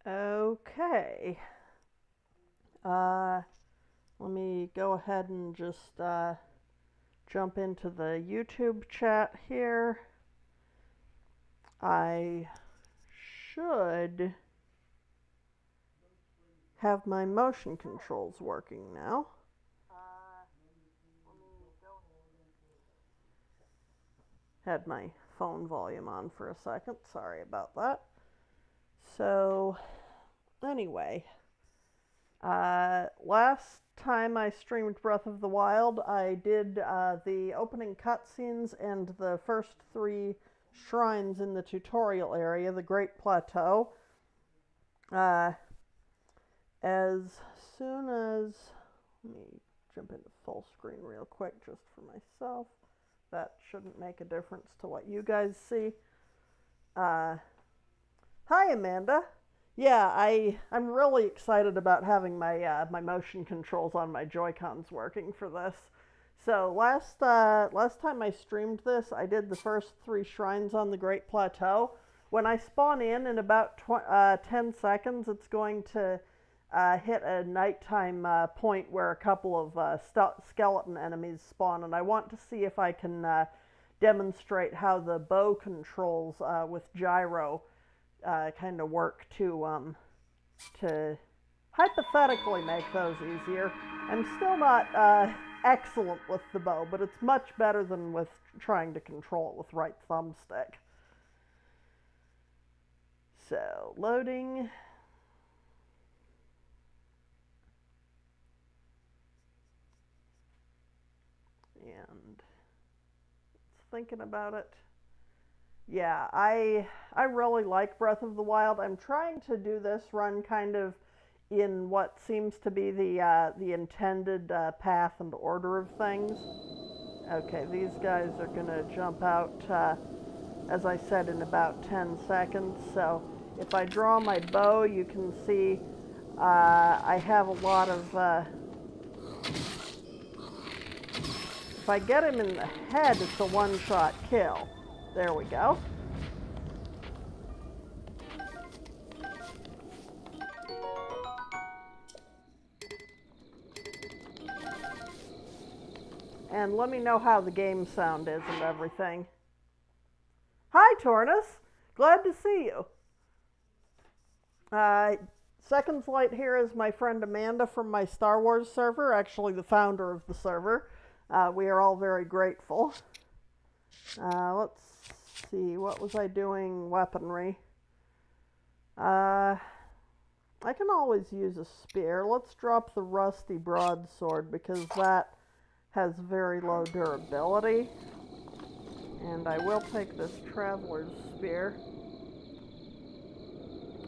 Okay. Let me go ahead and just jump into the YouTube chat here. I should have my motion controls working now. Had my phone volume on for a second. Sorry about that. So, anyway, last time I streamed Breath of the Wild, I did the opening cutscenes and the first 3 shrines in the tutorial area, the Great Plateau. As soon as, let me jump into full screen real quick just for myself. That shouldn't make a difference to what you guys see. Hi, Amanda. Yeah, I'm really excited about having my my motion controls on my Joy-Cons working for this. So last time I streamed this, I did the first 3 shrines on the Great Plateau. When I spawn in about 10 seconds, it's going to hit a nighttime point where a couple of skeleton enemies spawn, and I want to see if I can demonstrate how the bow controls with gyro kind of work to hypothetically make those easier. I'm still not excellent with the bow, but it's much better than with trying to control it with right thumbstick. So, loading. And it's thinking about it. Yeah, I really like Breath of the Wild. I'm trying to do this run kind of in what seems to be the intended path and order of things. Okay, these guys are gonna jump out, as I said, in about 10 seconds. So if I draw my bow, you can see I have a lot of. If I get him in the head, it's a one-shot kill. There we go. And let me know how the game sound is and everything. Hi, Tornus. Glad to see you. Seconds Light here is my friend Amanda from my Star Wars server, actually the founder of the server. We are all very grateful. Let's see, what was I doing? Weaponry. I can always use a spear. Let's drop the rusty broadsword because that has very low durability. And I will take this traveler's spear.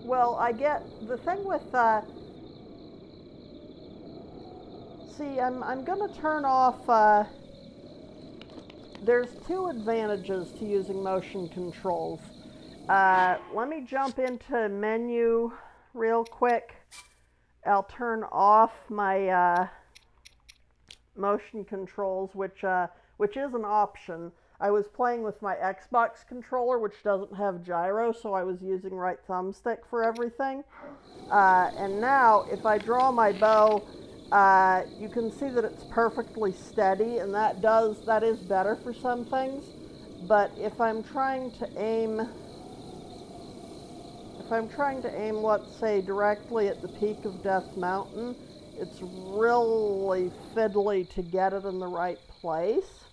Well, I get the thing with see, I'm gonna turn off there's 2 advantages to using motion controls. Let me jump into menu real quick. I'll turn off my motion controls, which is an option. I was playing with my Xbox controller, which doesn't have gyro, so I was using right thumbstick for everything. And now, if I draw my bow, you can see that it's perfectly steady, and that is better for some things. But if I'm trying to aim, let's say, directly at the peak of Death Mountain, it's really fiddly to get it in the right place.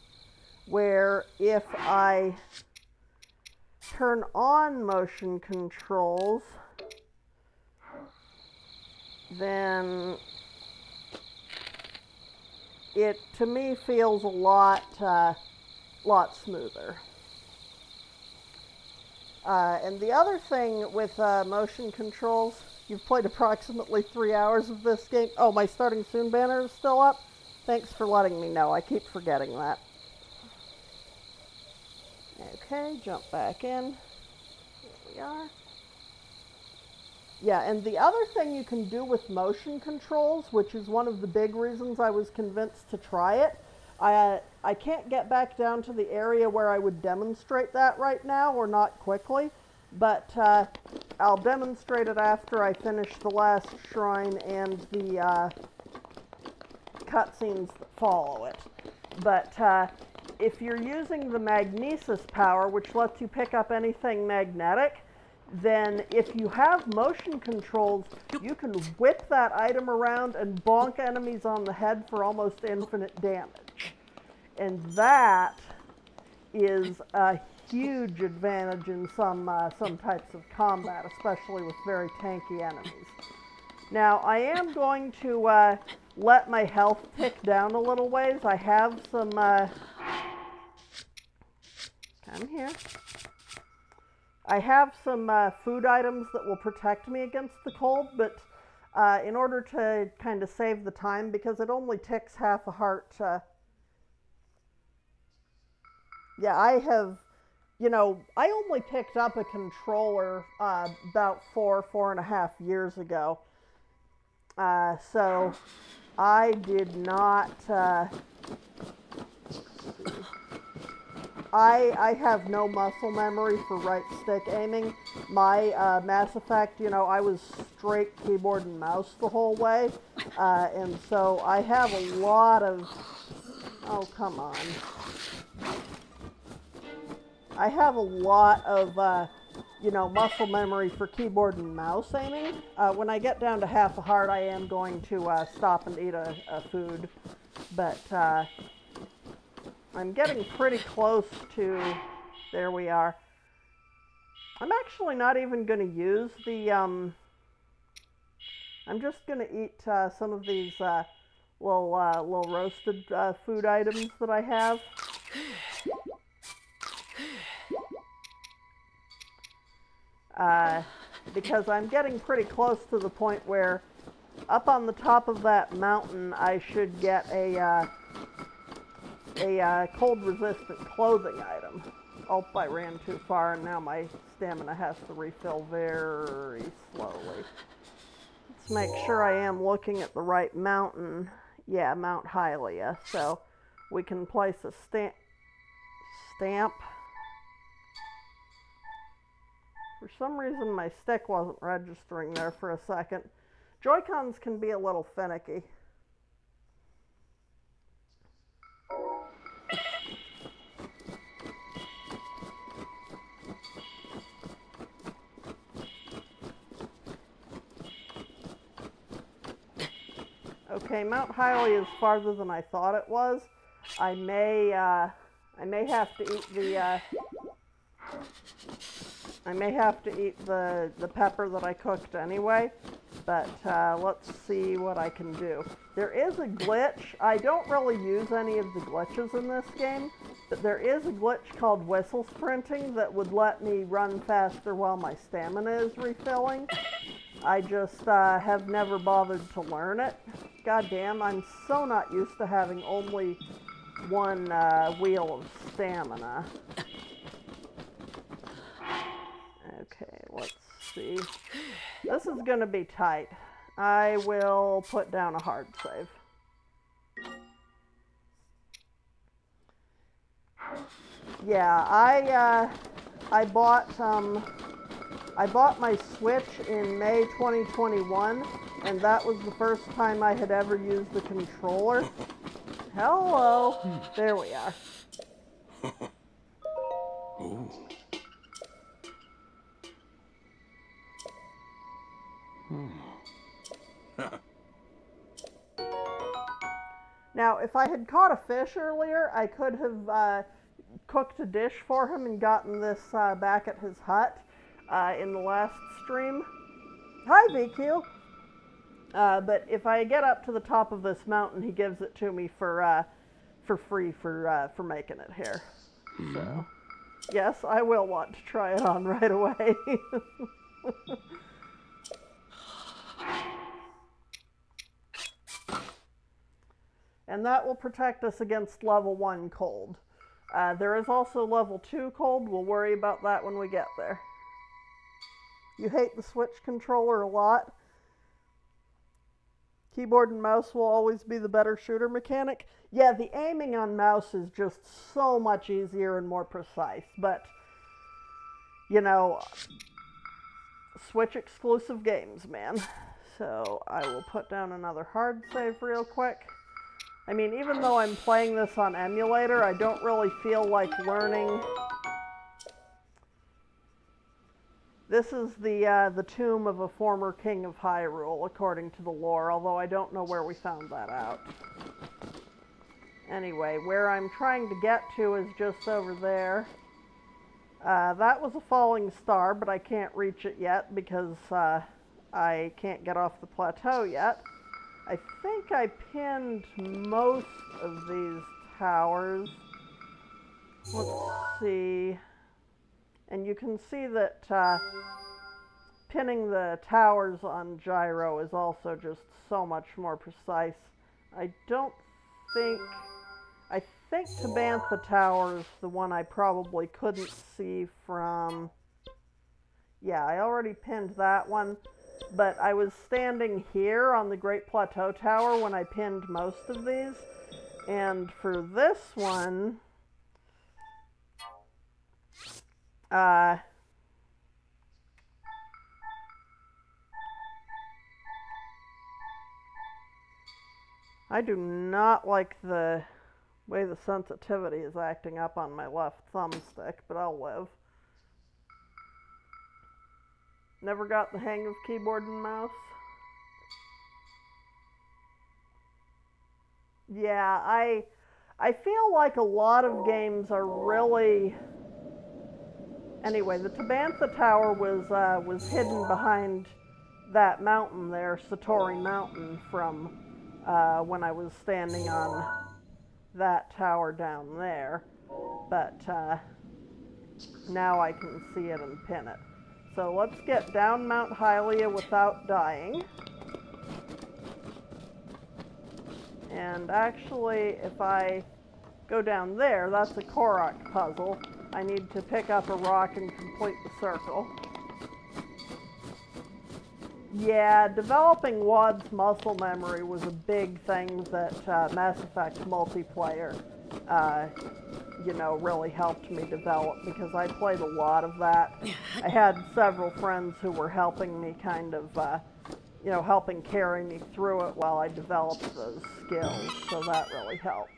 Where if I turn on motion controls, then it, to me, feels a lot smoother. And the other thing with motion controls, you've played approximately 3 hours of this game. Oh, my starting soon banner is still up? Thanks for letting me know. I keep forgetting that. Okay, jump back in. Here we are. Yeah, and the other thing you can do with motion controls, which is one of the big reasons I was convinced to try it, I can't get back down to the area where I would demonstrate that right now, or not quickly, but I'll demonstrate it after I finish the last shrine and the cutscenes that follow it. But if you're using the magnesis power, which lets you pick up anything magnetic, then if you have motion controls, you can whip that item around and bonk enemies on the head for almost infinite damage. And that is a huge advantage in some types of combat, especially with very tanky enemies. Now, I am going to let my health tick down a little ways. I have some... come here. I have some food items that will protect me against the cold, but in order to kind of save the time, because it only ticks half a heart... yeah, I have... You know, I only picked up a controller about 4.5 years ago. So I did not... I have no muscle memory for right stick aiming. My Mass Effect, you know, I was straight keyboard and mouse the whole way. And so I have a lot of... Oh, come on. I have a lot of, you know, muscle memory for keyboard and mouse aiming. When I get down to half a heart, I am going to stop and eat a food. But I'm getting pretty close to... There we are. I'm actually not even going to use the... I'm just going to eat some of these little roasted food items that I have. Because I'm getting pretty close to the point where up on the top of that mountain I should get a cold-resistant clothing item. Oh, I ran too far and now my stamina has to refill very slowly. Let's make sure I am looking at the right mountain. Yeah, Mount Hylia. So we can place a stamp. For some reason, my stick wasn't registering there for a second. Joy-Cons can be a little finicky. Okay, Mount Hylia is farther than I thought it was. I may have to eat the... I may have to eat the pepper that I cooked anyway, but let's see what I can do. There is a glitch. I don't really use any of the glitches in this game, but there is a glitch called whistle sprinting that would let me run faster while my stamina is refilling. I just have never bothered to learn it. God damn, I'm so not used to having only one wheel of stamina. Okay, let's see. This is going to be tight. I will put down a hard save. Yeah, I bought my Switch in May 2021, and that was the first time I had ever used the controller. Hello. There we are. Ooh. Now, if I had caught a fish earlier, I could have cooked a dish for him and gotten this back at his hut in the last stream. Hi, VQ! But if I get up to the top of this mountain, he gives it to me for free for making it here. So, yes, I will want to try it on right away. And that will protect us against level 1 cold. There is also level 2 cold. We'll worry about that when we get there. You hate the Switch controller a lot. Keyboard and mouse will always be the better shooter mechanic. Yeah, the aiming on mouse is just so much easier and more precise. But, you know, Switch exclusive games, man. So I will put down another hard save real quick. I mean, even though I'm playing this on emulator, I don't really feel like learning. This is the tomb of a former king of Hyrule, according to the lore, although I don't know where we found that out. Anyway, where I'm trying to get to is just over there. That was a falling star, but I can't reach it yet because I can't get off the plateau yet. I think I pinned most of these towers. Let's see. And you can see that pinning the towers on gyro is also just so much more precise. I think Tabantha Tower is the one I probably couldn't see from. Yeah, I already pinned that one. But I was standing here on the Great Plateau Tower when I pinned most of these. And for this one, I do not like the way the sensitivity is acting up on my left thumbstick, but I'll live. Never got the hang of keyboard and mouse. Yeah, I feel like a lot of games are really. Anyway, the Tabantha Tower was hidden behind that mountain there, Satori Mountain, from when I was standing on that tower down there. But now I can see it and pin it. So let's get down Mount Hylia without dying. And actually, if I go down there, that's a Korok puzzle. I need to pick up a rock and complete the circle. Yeah, developing WAD's muscle memory was a big thing that Mass Effect multiplayer, really helped me develop because I played a lot of that. I had several friends who were helping me kind of, helping carry me through it while I developed those skills, so that really helped.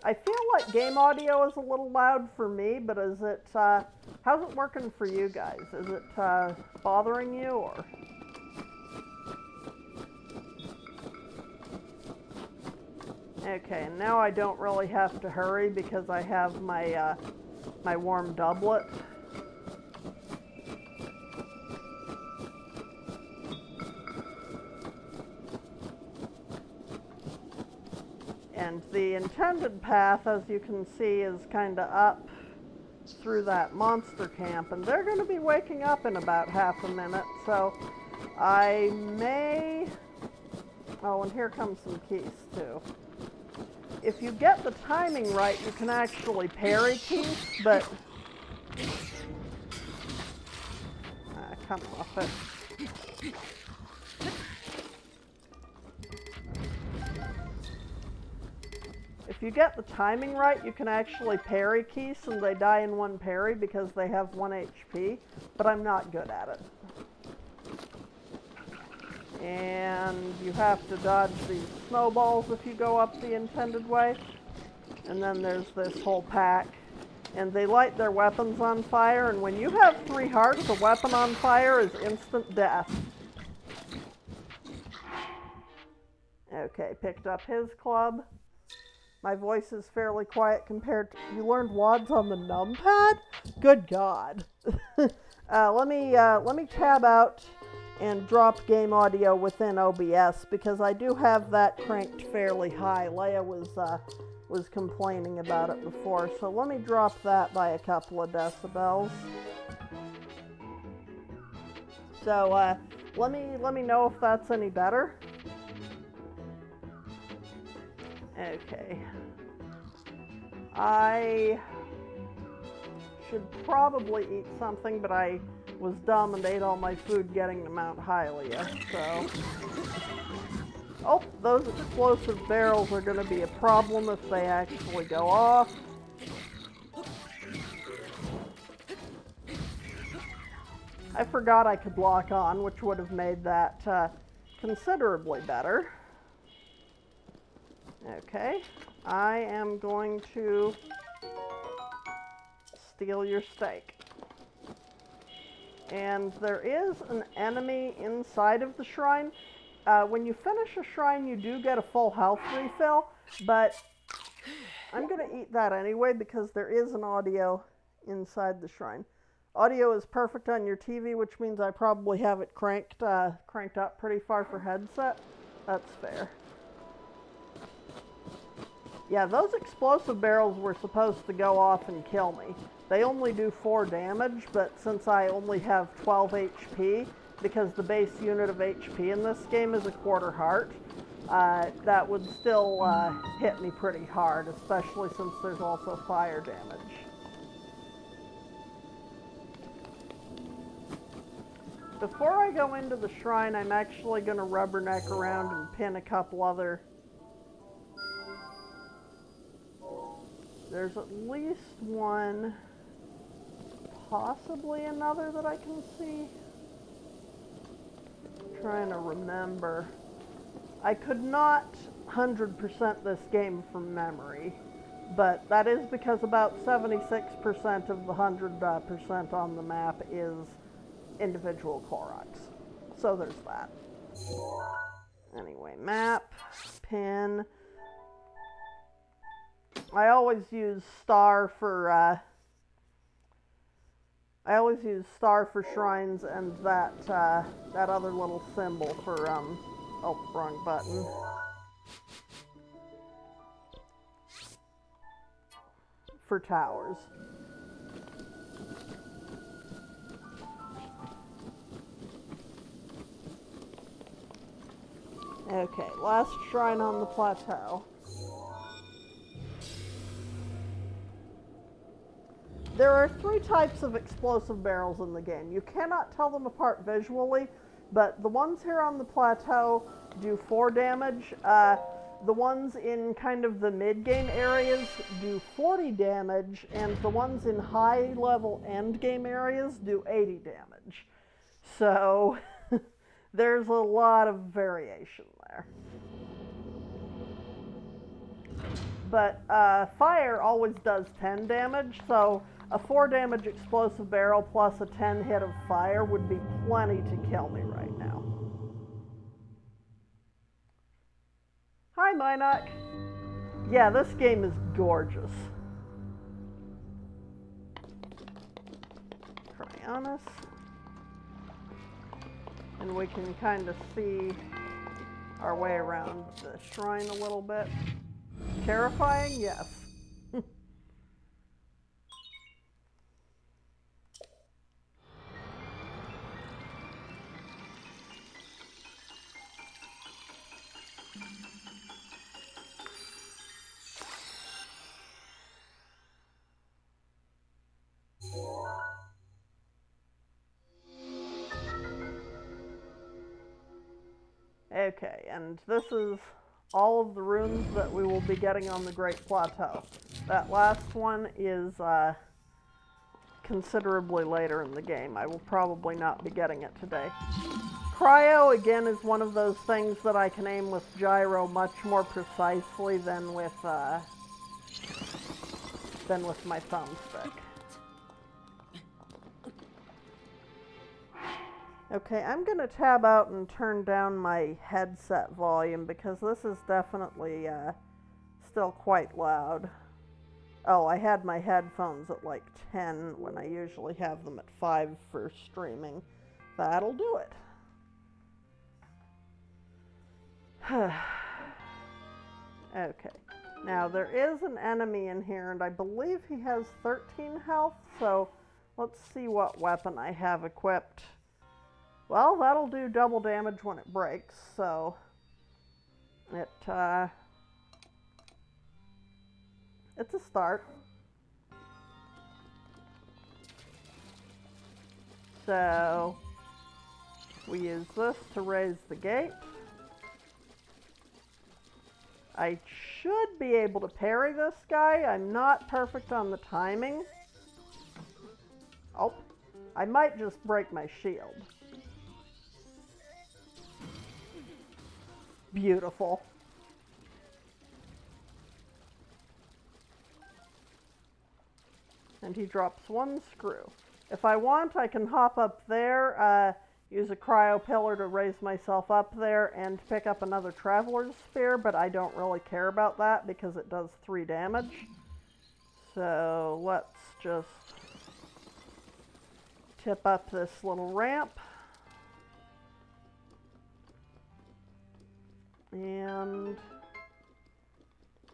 I feel like game audio is a little loud for me, but is it, how's it working for you guys? Is it bothering you, or? Okay, and now I don't really have to hurry because I have my, my warm doublet. And the intended path, as you can see, is kind of up through that monster camp. And they're going to be waking up in about half a minute, so I may... Oh, and here comes some keys, too. If you get the timing right, you can actually parry keys, but... come off it. If you get the timing right, you can actually parry keys, and they die in one parry because they have 1 HP, but I'm not good at it. And you have to dodge these snowballs if you go up the intended way. And then there's this whole pack. And they light their weapons on fire, and when you have 3 hearts, a weapon on fire is instant death. Okay, picked up his club. My voice is fairly quiet compared to... You learned WADs on the numpad? Good God. Let me tab out and drop game audio within OBS because I do have that cranked fairly high. Leia was complaining about it before, so let me drop that by a couple of decibels. So let me know if that's any better. Okay. I should probably eat something, but I was dumb and ate all my food getting to Mount Hylia, so... Oh, those explosive barrels are going to be a problem if they actually go off. I forgot I could lock on, which would have made that considerably better. Okay, I am going to steal your steak. And there is an enemy inside of the shrine. When you finish a shrine, you do get a full health refill, but I'm going to eat that anyway because there is an audio inside the shrine. Audio is perfect on your TV, which means I probably have it cranked up pretty far for headset. That's fair. Yeah, those explosive barrels were supposed to go off and kill me. They only do 4 damage, but since I only have 12 HP, because the base unit of HP in this game is a quarter heart, that would still hit me pretty hard, especially since there's also fire damage. Before I go into the shrine, I'm actually going to rubberneck around and pin a couple other... There's at least one, possibly another that I can see. I'm trying to remember. I could not 100% this game from memory, but that is because about 76% of the 100% on the map is individual Koroks. So there's that. Anyway, map, pin. I always use star for shrines and that other little symbol for oh, wrong button. For towers. Okay, last shrine on the plateau. There are 3 types of explosive barrels in the game. You cannot tell them apart visually, but the ones here on the plateau do 4 damage. The ones in kind of the mid-game areas do 40 damage, and the ones in high-level end-game areas do 80 damage. So, there's a lot of variation there. But fire always does 10 damage, so a 4 damage explosive barrel plus a 10 hit of fire would be plenty to kill me right now. Hi, Minoc. Yeah, this game is gorgeous. Cryonis. And we can kind of see our way around the shrine a little bit. Terrifying? Yes. Okay, and this is all of the runes that we will be getting on the Great Plateau. That last one is considerably later in the game. I will probably not be getting it today. Cryo, again, is one of those things that I can aim with gyro much more precisely than with my thumbstick. Okay, I'm going to tab out and turn down my headset volume because this is definitely still quite loud. Oh, I had my headphones at like 10 when I usually have them at 5 for streaming. That'll do it. Okay, now there is an enemy in here and I believe he has 13 health, so let's see what weapon I have equipped. Well, that'll do double damage when it breaks, so it's a start. So we use this to raise the gate. I should be able to parry this guy. I'm not perfect on the timing. Oh, I might just break my shield. Beautiful. And he drops one screw. If I want, I can hop up there, use a cryo pillar to raise myself up there, and pick up another traveler's spear, but I don't really care about that because it does 3 damage. So let's just tip up this little ramp. And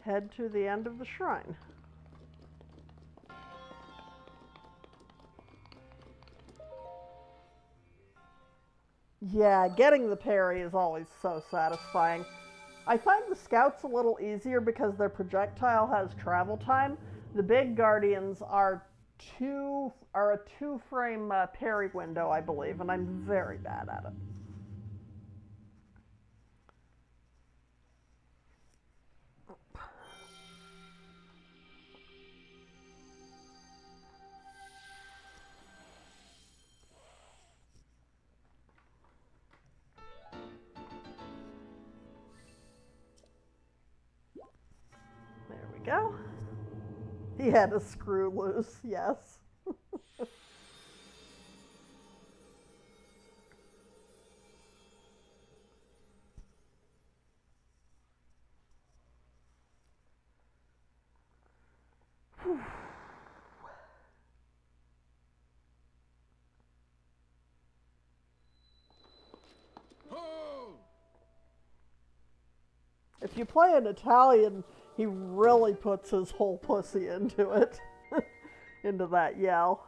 head to the end of the shrine. Yeah, getting the parry is always so satisfying. I find the scouts a little easier because their projectile has travel time. The big guardians are a 2-frame parry window, I believe, and I'm very bad at it. There we go. He had a screw loose, yes. If you play an Italian, he really puts his whole pussy into it. Into that yell.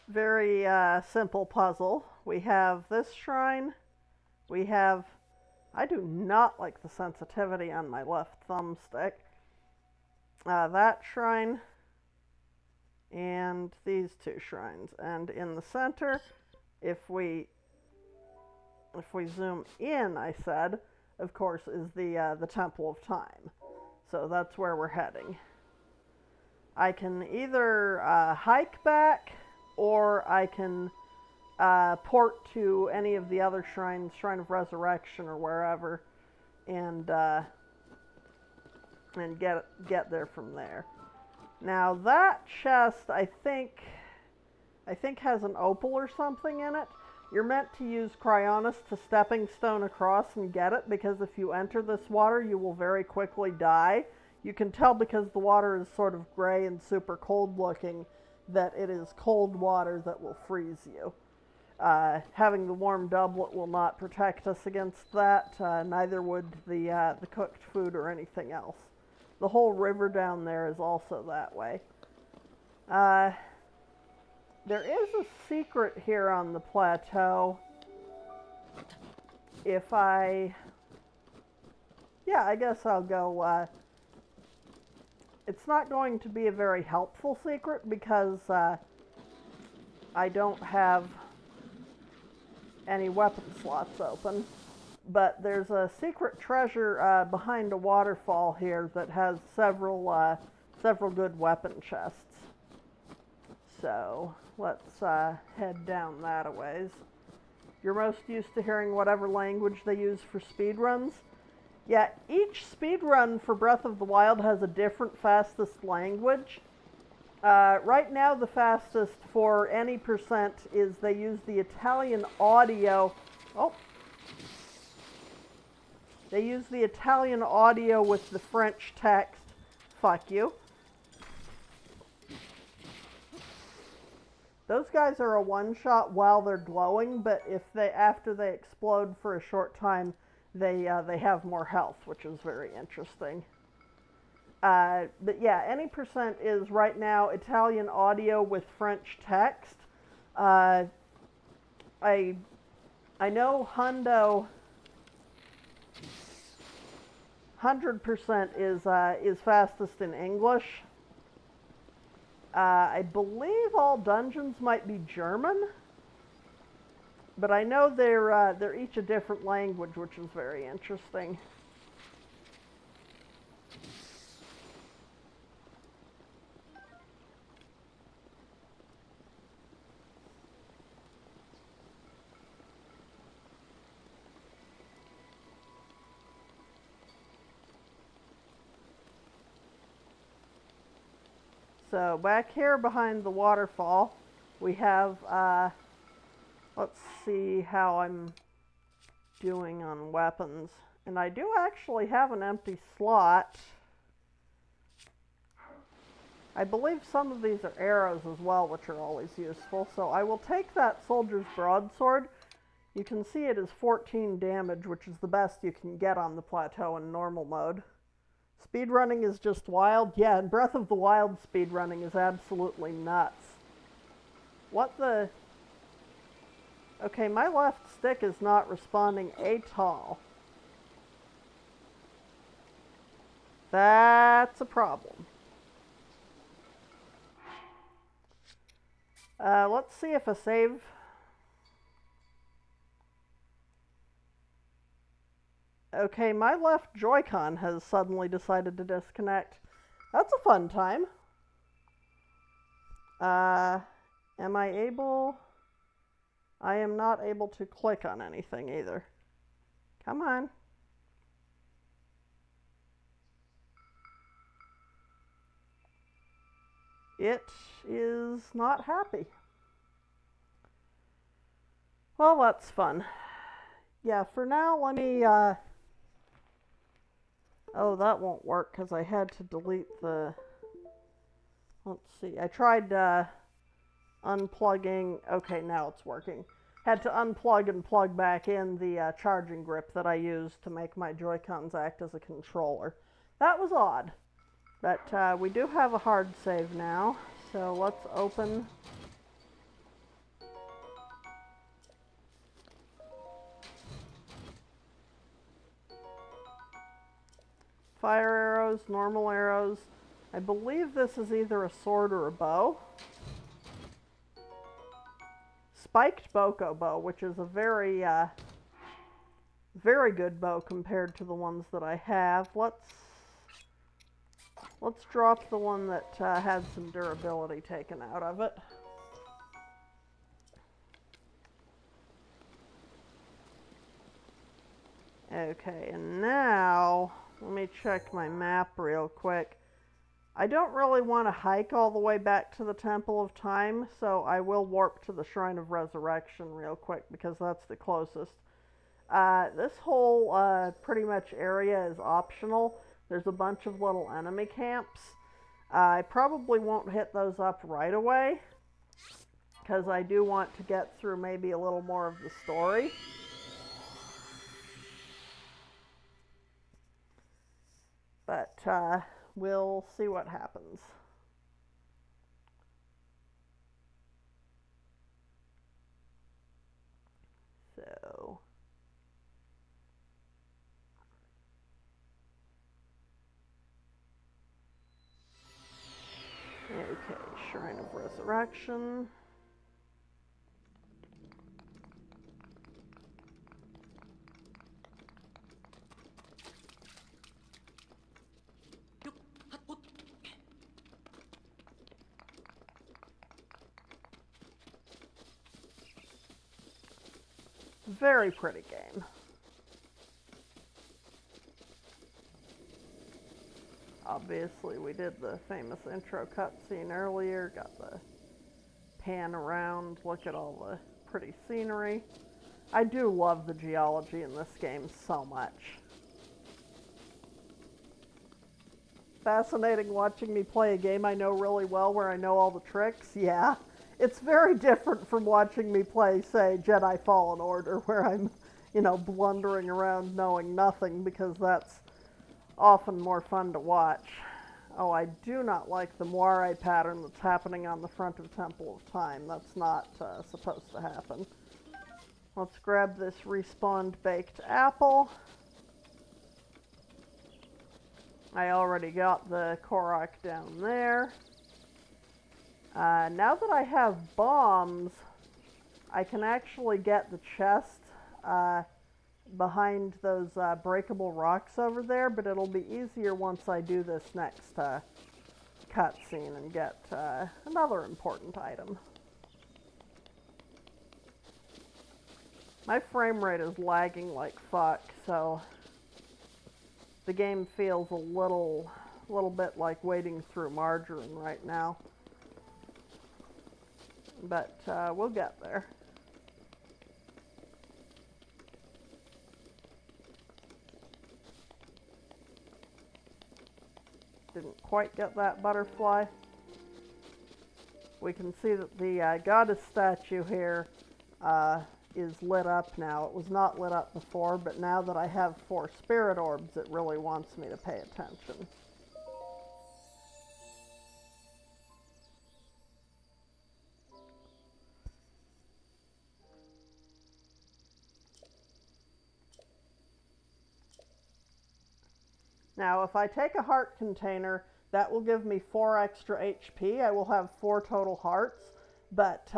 Very simple puzzle. We have this shrine. We have... I do not like the sensitivity on my left thumbstick. That shrine. And these 2 shrines. And in the center, if we zoom in, I said, of course, is the Temple of Time. So that's where we're heading. I can either hike back, or I can port to any of the other shrines, Shrine of Resurrection or wherever, and get there from there. Now that chest, I think has an opal or something in it. You're meant to use Cryonis to stepping stone across and get it, because if you enter this water, you will very quickly die. You can tell because the water is sort of gray and super cold looking that it is cold water that will freeze you. Having the warm doublet will not protect us against that, neither would the cooked food or anything else. The whole river down there is also that way. There is a secret here on the plateau. I guess I'll go... It's not going to be a very helpful secret because I don't have any weapon slots open. But there's a secret treasure behind a waterfall here that has several good weapon chests. So let's head down that a ways. You're most used to hearing whatever language they use for speedruns. Yeah, each speedrun for Breath of the Wild has a different fastest language. Right now the fastest for any percent is they use the Italian audio. Oh. They use the Italian audio with the French text. Fuck you. Those guys are a one-shot while they're glowing, but after they explode for a short time, they have more health, which is very interesting. But yeah, any percent is right now Italian audio with French text. I know Hundo 100% is fastest in English. I believe all dungeons might be German, but I know they're each a different language, which is very interesting. So back here behind the waterfall, we have, let's see how I'm doing on weapons. And I do actually have an empty slot. I believe some of these are arrows as well, which are always useful. So I will take that soldier's broadsword. You can see it is 14 damage, which is the best you can get on the plateau in normal mode. Speedrunning is just wild. Yeah, and Breath of the Wild speedrunning is absolutely nuts. What the... Okay, my left stick is not responding at all. That's a problem. Let's see if a save... Okay, my left Joy-Con has suddenly decided to disconnect. That's a fun time. Am I able... I am not able to click on anything either. Come on. It is not happy. Well, that's fun. Yeah, for now, let me, oh, that won't work because I had to delete the... Let's see. I tried unplugging... Okay, now it's working. Had to unplug and plug back in the charging grip that I used to make my Joy-Cons act as a controller. That was odd. But we do have a hard save now, so let's open... Fire arrows, normal arrows. I believe this is either a sword or a bow. Spiked Boko bow, which is a very, very good bow compared to the ones that I have. Let's drop the one that had some durability taken out of it. Okay, and now... Let me check my map real quick. I don't really want to hike all the way back to the Temple of Time, so I will warp to the Shrine of Resurrection real quick because that's the closest. This whole pretty much area is optional. There's a bunch of little enemy camps. I probably won't hit those up right away because I do want to get through maybe a little more of the story. But we'll see what happens. So... Okay, Shrine of Resurrection. Very pretty game. Obviously, we did the famous intro cutscene earlier, got the pan around, look at all the pretty scenery. I do love the geology in this game so much. Fascinating watching me play a game I know really well where I know all the tricks, yeah. It's very different from watching me play, say, Jedi Fallen Order, where I'm, you know, blundering around knowing nothing, because that's often more fun to watch. Oh, I do not like the moire pattern that's happening on the front of Temple of Time. That's not supposed to happen. Let's grab this respawned baked apple. I already got the Korok down there. Now that I have bombs, I can actually get the chest behind those breakable rocks over there, but it'll be easier once I do this next cutscene and get another important item. My frame rate is lagging like fuck, so the game feels a little bit like wading through margarine right now. But we'll get there. Didn't quite get that butterfly. We can see that the goddess statue here is lit up now. It was not lit up before, but now that I have 4 spirit orbs, it really wants me to pay attention. Now, if I take a heart container, that will give me 4 extra HP. I will have 4 total hearts, but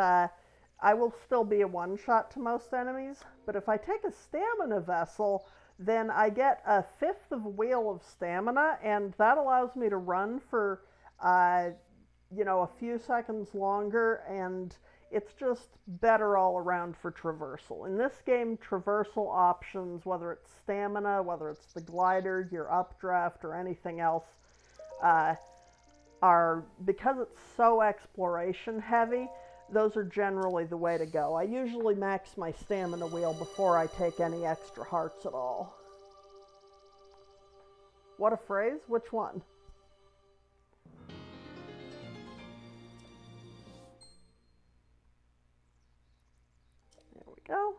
I will still be a one-shot to most enemies. But if I take a stamina vessel, then I get a 1/5 of a wheel of stamina, and that allows me to run for, a few seconds longer, and it's just better all around for traversal. In this game, traversal options, whether it's stamina, whether it's the glider, your updraft, or anything else, are, because it's so exploration heavy, those are generally the way to go. I usually max my stamina wheel before I take any extra hearts at all. What a phrase? Which one? There we go.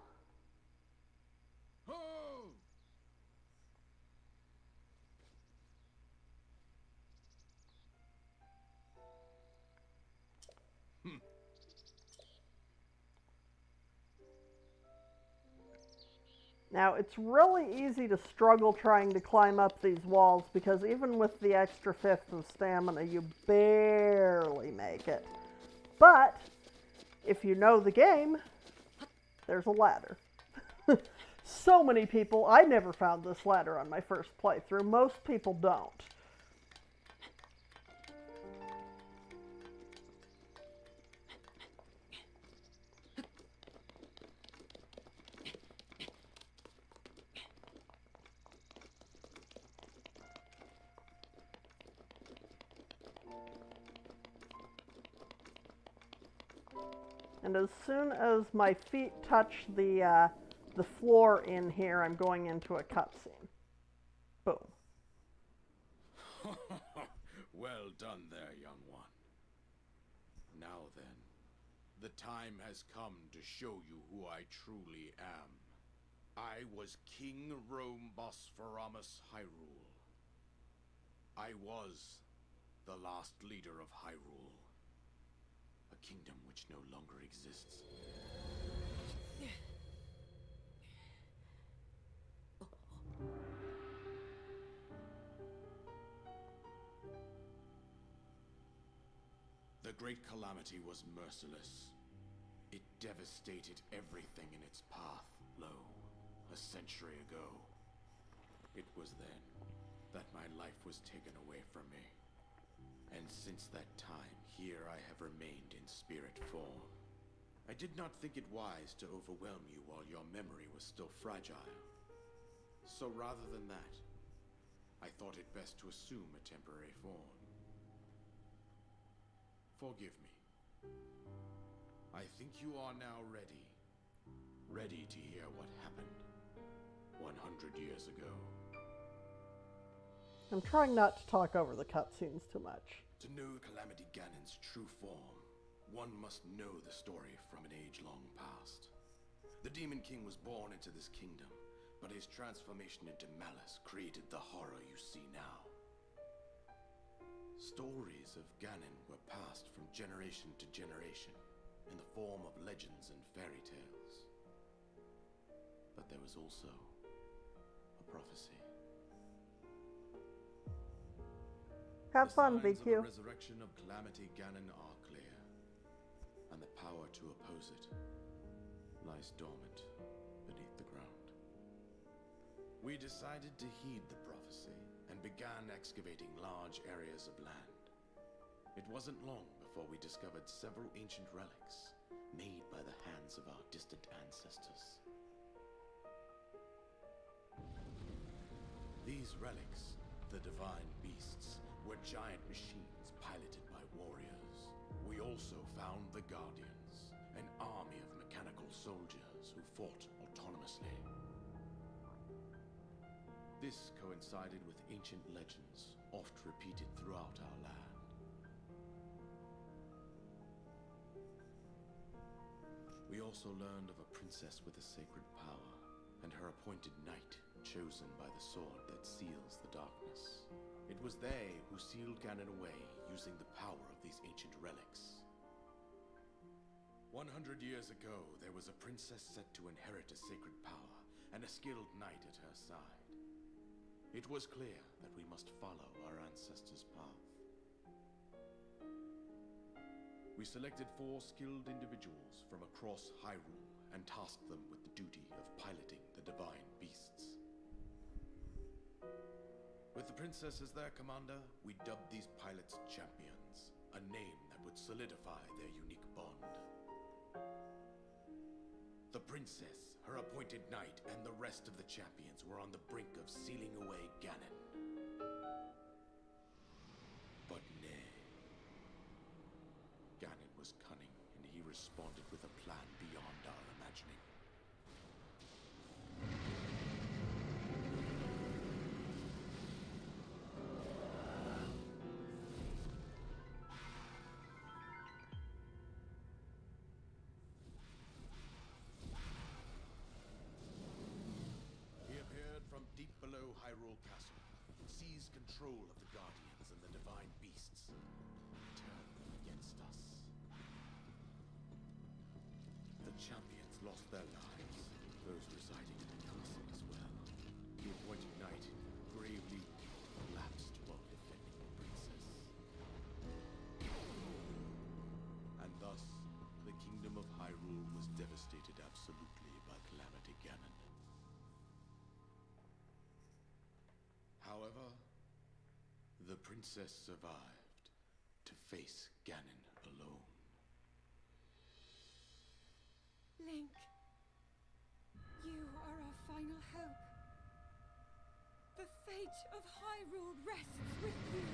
Now, it's really easy to struggle trying to climb up these walls because even with the extra 1/5 of stamina, you barely make it. But, if you know the game, there's a ladder. So many people, I never found this ladder on my first playthrough. Most people don't. And as soon as my feet touch the floor in here, I'm going into a cutscene. Boom. Well done there, young one. Now then, the time has come to show you who I truly am. I was King Rome Bosphoramus Hyrule. I was the last leader of Hyrule. A kingdom which no longer exists. The Great Calamity was merciless. It devastated everything in its path, a century ago. It was then that my life was taken away from me. And since that time, here I have remained in spirit form. I did not think it wise to overwhelm you while your memory was still fragile. So rather than that, I thought it best to assume a temporary form. Forgive me. I think you are now ready. Ready to hear what happened 100 years ago. I'm trying not to talk over the cutscenes too much. To know Calamity Ganon's true form, one must know the story from an age-long past. The Demon King was born into this kingdom, but his transformation into malice created the horror you see now. Stories of Ganon were passed from generation to generation in the form of legends and fairy tales. But there was also a prophecy. Have The fun, signs of the VQ. resurrection of Calamity Ganon are clear, and the power to oppose it lies dormant beneath the ground. We decided to heed the prophecy and began excavating large areas of land. It wasn't long before we discovered several ancient relics made by the hands of our distant ancestors. These relics, the divine beasts, were giant machines piloted by warriors. We also found the Guardians, an army of mechanical soldiers who fought autonomously. This coincided with ancient legends, oft repeated throughout our land. We also learned of a princess with a sacred power, and her appointed knight, chosen by the sword that seals the darkness. It was they who sealed Ganon away using the power of these ancient relics. 100 years ago, there was a princess set to inherit a sacred power, and a skilled knight at her side. It was clear that we must follow our ancestors' path. We selected 4 skilled individuals from across Hyrule and tasked them with the duty of piloting the divine beasts. With the princess as their commander, we dubbed these pilots champions, a name that would solidify their unique bond. The princess, her appointed knight, and the rest of the champions were on the brink of sealing away Ganon. But nay. Ganon was cunning, and he responded with a plan beyond our imagining. He appeared from deep below Hyrule Castle, seized control of the Guardians and the divine beasts, and turned them against us. The champions lost their lives, those residing in the castle as well. The appointed knight gravely collapsed while defending the princess. And thus, the kingdom of Hyrule was devastated absolutely by Calamity Ganon. However, the princess survived to face Ganon alone. Link, you are our final hope. The fate of Hyrule rests with you.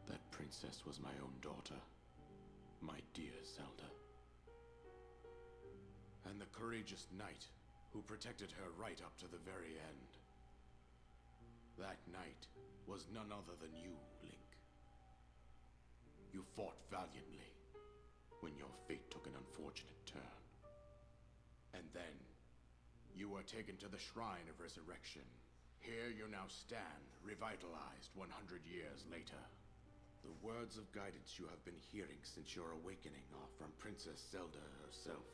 That princess was my own daughter, my dear Zelda. And the courageous knight who protected her right up to the very end. That knight was none other than you, Link. You fought valiantly when your fate took an unfortunate turn. And then, you were taken to the Shrine of Resurrection. Here you now stand, revitalized 100 years later. The words of guidance you have been hearing since your awakening are from Princess Zelda herself.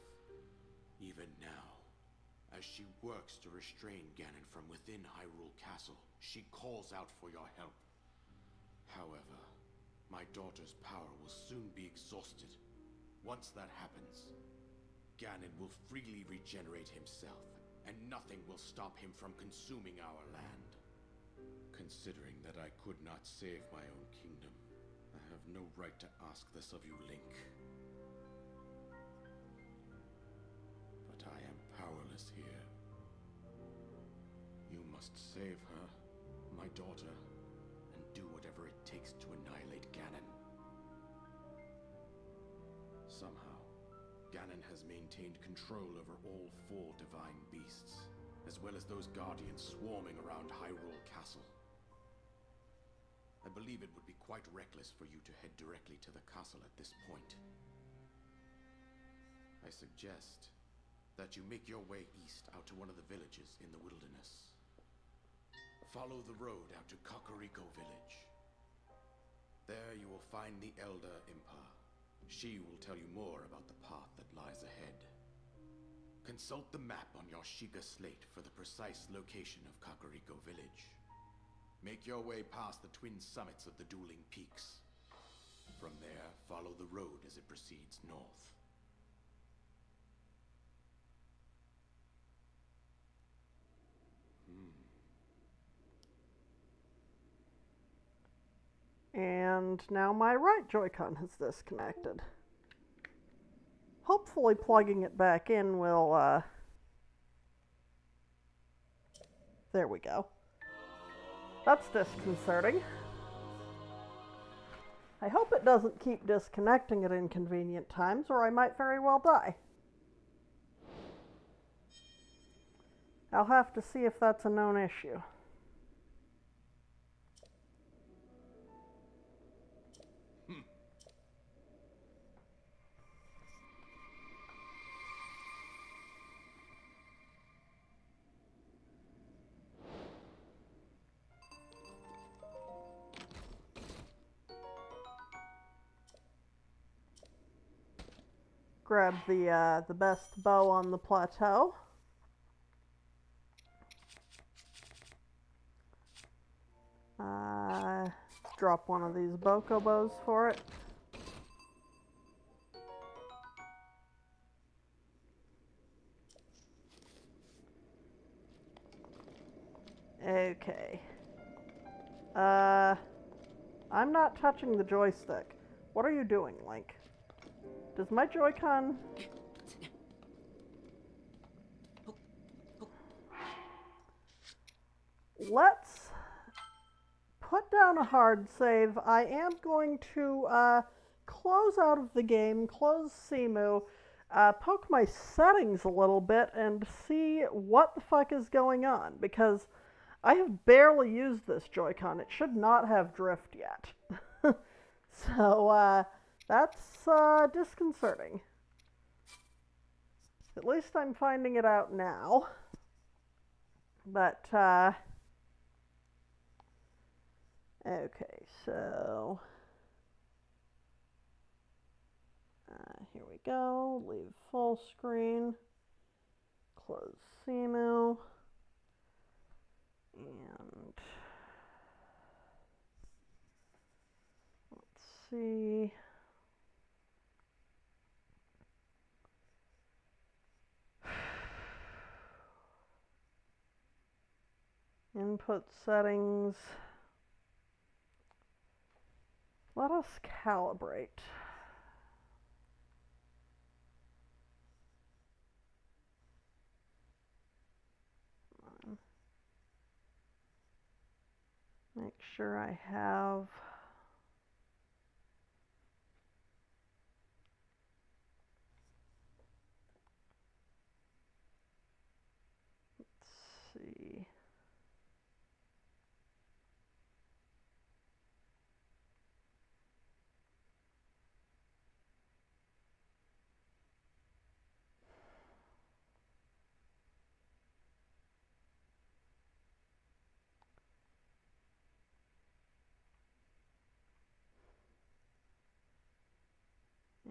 Even now, as she works to restrain Ganon from within Hyrule Castle, she calls out for your help. However, my daughter's power will soon be exhausted. Once that happens, Ganon will freely regenerate himself, and nothing will stop him from consuming our land. Considering that I could not save my own kingdom, I have no right to ask this of you, Link. But I am powerless here. You must save her, my daughter, and do whatever it takes to annihilate Ganon. Somehow, Ganon has maintained control over all 4 divine beasts, as well as those guardians swarming around Hyrule Castle. I believe it would be quite reckless for you to head directly to the castle at this point. I suggest that you make your way east out to one of the villages in the wilderness. Follow the road out to Kakariko Village. There you will find the Elder Impa, She will tell you more about the path that lies ahead. Consult the map on your Sheikah slate for the precise location of Kakariko village. Make your way past the twin summits of the dueling peaks. From there, follow the road as it proceeds north. And now my right Joy-Con has disconnected. Hopefully plugging it back in will, there we go. That's disconcerting. I hope it doesn't keep disconnecting at inconvenient times, or I might very well die. I'll have to see if that's a known issue. Grab the best bow on the plateau. Drop one of these bokobos for it. Okay. I'm not touching the joystick. What are you doing, Link? Does my Joy-Con... Let's put down a hard save. I am going to close out of the game, close Simu, poke my settings a little bit, and see what the fuck is going on, because I have barely used this Joy-Con. It should not have drift yet. So, that's disconcerting. At least I'm finding it out now. But, okay, so here we go. Leave full screen. Close Simu. And let's see. Input settings. Let us calibrate. Make sure I have see.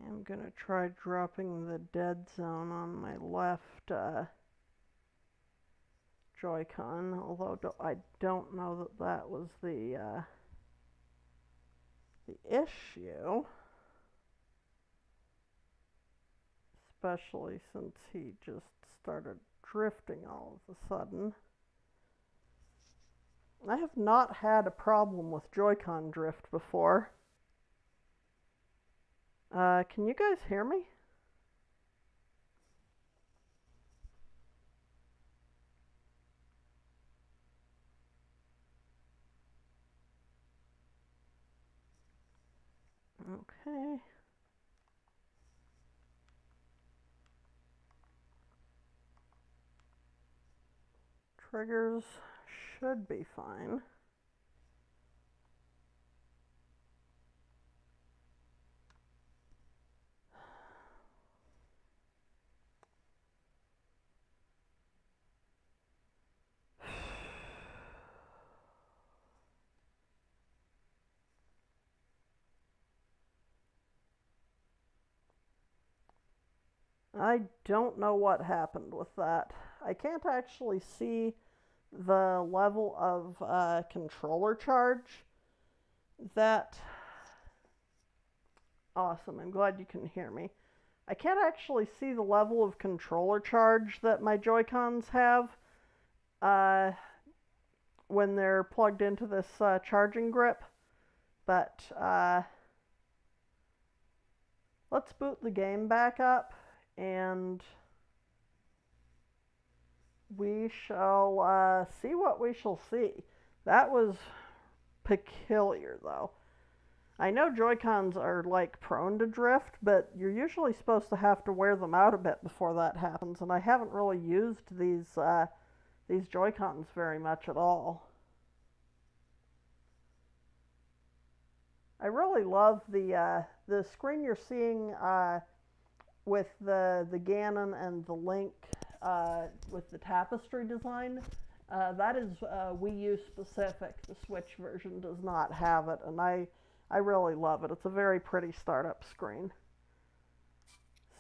I'm gonna try dropping the dead zone on my left Joy-Con, although I don't know that that was the issue, especially since he just started drifting all of a sudden. I have not had a problem with Joy-Con drift before. Can you guys hear me? Okay. Triggers should be fine. I don't know what happened with that. I can't actually see the level of controller charge that. Awesome, I'm glad you can hear me. I can't actually see the level of controller charge that my Joy-Cons have uh, when they're plugged into this charging grip, but let's boot the game back up and we shall see what we shall see. That was peculiar, though. I know Joy-Cons are like prone to drift, but you're usually supposed to have to wear them out a bit before that happens, and I haven't really used these Joy-Cons very much at all. I really love the screen you're seeing with the Ganon and the Link with the tapestry design. That is Wii U specific. The Switch version does not have it, and I really love it. It's a very pretty startup screen.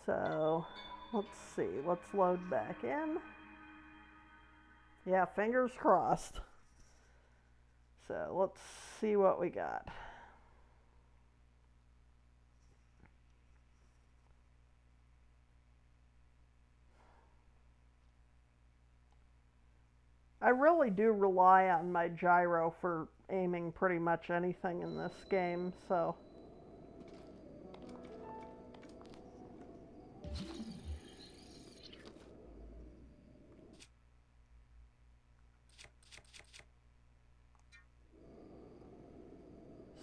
So, let's see. Let's load back in. Yeah, fingers crossed. So, let's see what we got. I really do rely on my gyro for aiming pretty much anything in this game, so.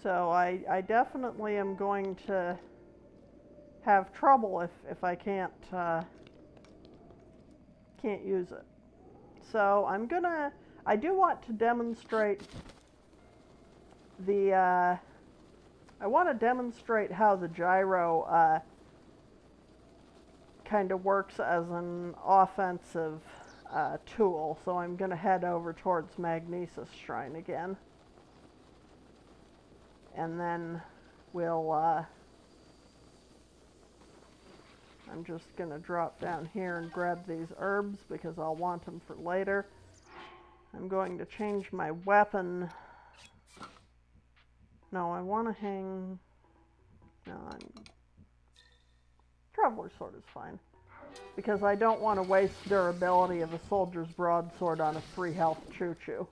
So I definitely am going to have trouble if I can't use it. So I do want to demonstrate I want to demonstrate how the gyro kind of works as an offensive tool. So I'm going to head over towards Magnesis Shrine again. And then we'll, I'm just going to drop down here and grab these herbs because I'll want them for later. I'm going to change my weapon. No, I want to hang, no, Traveler's Sword is fine. Because I don't want to waste durability of a soldier's broadsword on a 3 health choo-choo.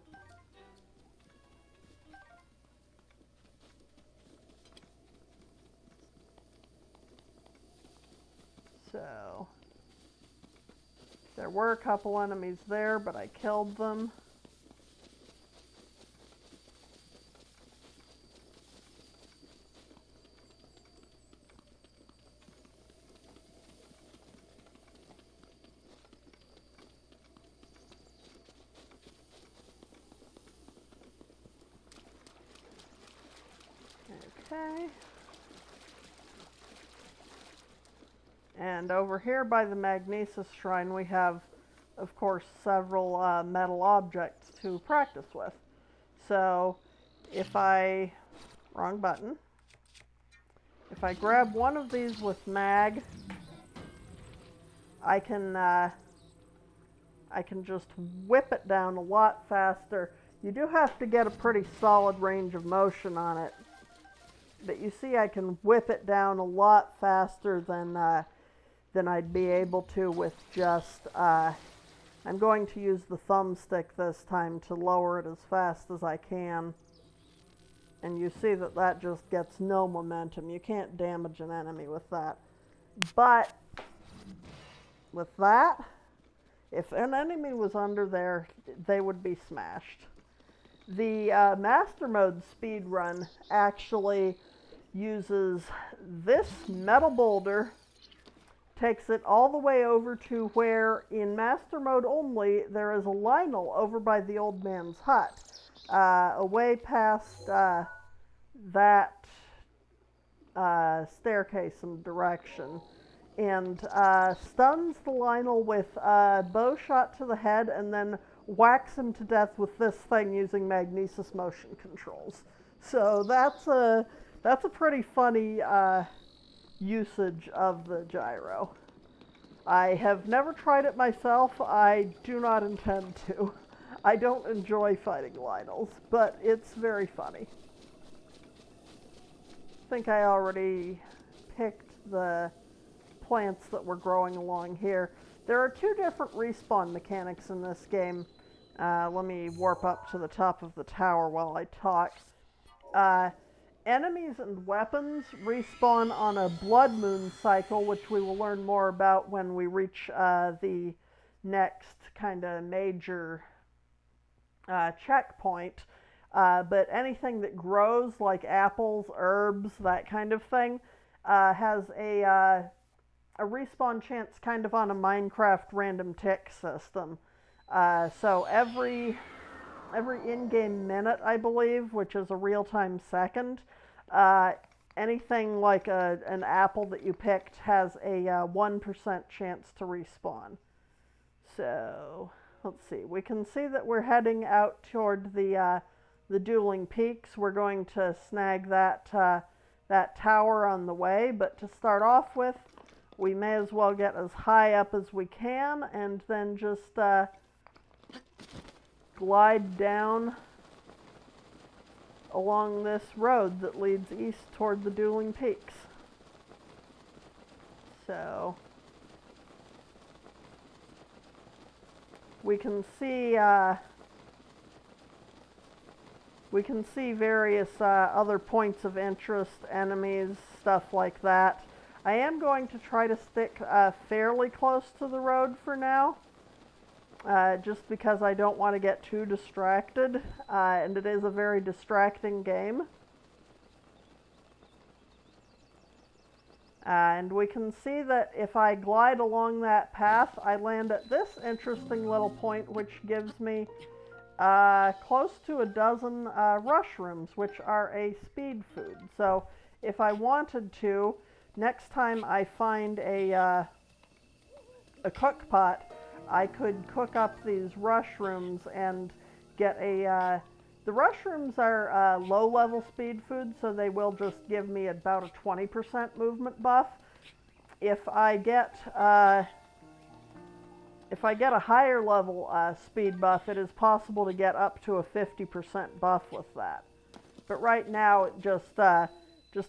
So, there were a couple enemies there, but I killed them. Okay. And over here by the Magnesis Shrine we have, of course, several metal objects to practice with. So, if I, wrong button, if I grab one of these with mag, I can just whip it down a lot faster. You do have to get a pretty solid range of motion on it. But you see I can whip it down a lot faster than I'd be able to with just, I'm going to use the thumbstick this time to lower it as fast as I can. And you see that that just gets no momentum. You can't damage an enemy with that. But with that, if an enemy was under there, they would be smashed. The Master Mode speedrun actually uses this metal boulder, takes it all the way over to where, in Master Mode only, there is a Lionel over by the old man's hut, away past that staircase and direction, and stuns the Lionel with a bow shot to the head and then whacks him to death with this thing using magnesis motion controls. So that's a pretty funny usage of the gyro. I have never tried it myself. I do not intend to. I don't enjoy fighting Lynels, but it's very funny. I think I already picked the plants that were growing along here. There are two different respawn mechanics in this game. Let me warp up to the top of the tower while I talk. Enemies and weapons respawn on a blood moon cycle, which we will learn more about when we reach the next kind of major checkpoint. But anything that grows, like apples, herbs, that kind of thing, has a respawn chance kind of on a Minecraft random tick system. So every in-game minute, I believe, which is a real-time second, anything like an apple that you picked has a 1% chance to respawn. So, let's see. We can see that we're heading out toward the Dueling Peaks. We're going to snag that tower on the way, but to start off with, we may as well get as high up as we can and then just glide down along this road that leads east toward the Dueling Peaks. So we can see various other points of interest, enemies, stuff like that. I am going to try to stick fairly close to the road for now. Just because I don't want to get too distracted, and it is a very distracting game. And we can see that if I glide along that path, I land at this interesting little point, which gives me close to a dozen rushrooms, which are a speed food. So if I wanted to, next time I find a cook pot, I could cook up these rushrooms and get a... the rushrooms are low-level speed food, so they will just give me about a 20% movement buff. If I get a higher level speed buff, it is possible to get up to a 50% buff with that. But right now, it just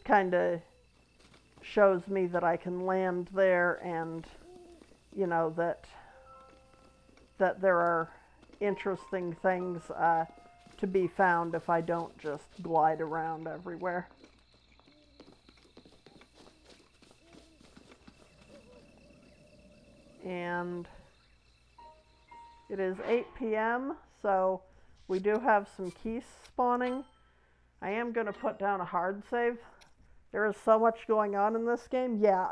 kind of shows me that I can land there and, you know, that there are interesting things to be found if I don't just glide around everywhere. And it is 8 p.m., so we do have some keys spawning. I am going to put down a hard save. There is so much going on in this game. Yeah,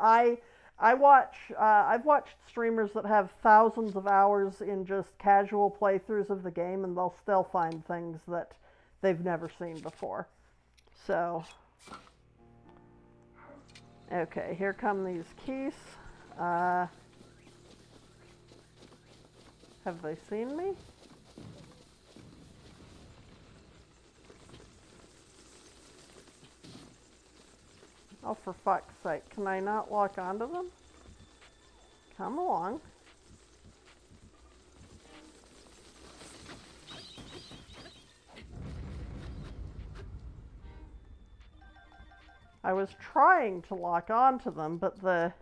I've watched streamers that have thousands of hours in just casual playthroughs of the game, and they'll still find things that they've never seen before. So, okay, here come these keys. Have they seen me? Oh, for fuck's sake, can I not lock onto them? Come along. I was trying to lock onto them, but the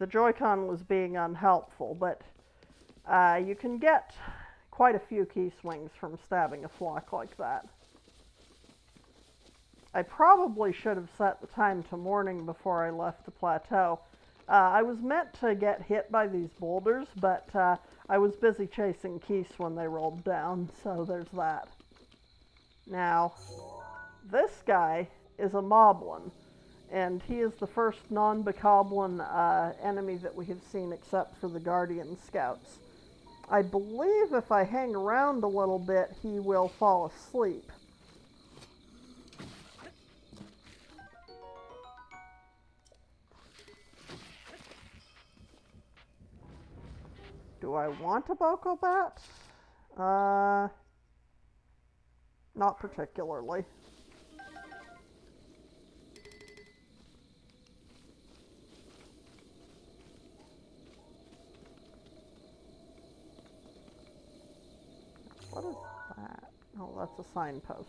Joy-Con was being unhelpful, but you can get quite a few key swings from stabbing a flock like that. I probably should have set the time to morning before I left the plateau. I was meant to get hit by these boulders, but I was busy chasing geese when they rolled down, so there's that. Now, this guy is a moblin, and he is the first non-bokoblin enemy that we have seen except for the Guardian Scouts. I believe if I hang around a little bit, he will fall asleep. Do I want a Boko Bat? Not particularly. What is that? Oh, that's a signpost.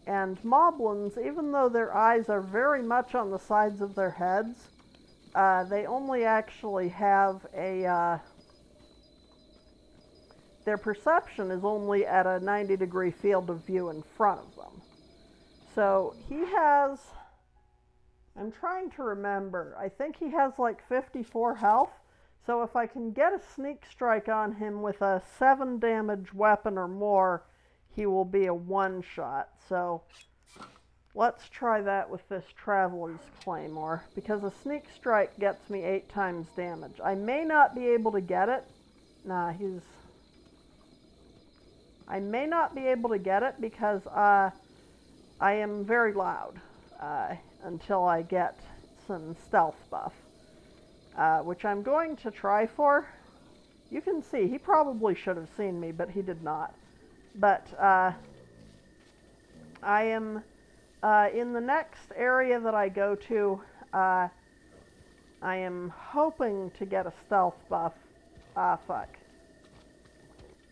And moblins, even though their eyes are very much on the sides of their heads, they only actually have their perception is only at a 90-degree field of view in front of them. So he has, I'm trying to remember, I think he has like 54 health. So if I can get a sneak strike on him with a 7 damage weapon or more, he will be a one-shot. So let's try that with this Traveler's Claymore, because a sneak strike gets me 8 times damage. I may not be able to get it. I may not be able to get it because I am very loud until I get some stealth buff, which I'm going to try for. You can see, he probably should have seen me, but he did not. But I am in the next area that I go to, I am hoping to get a stealth buff. Fuck.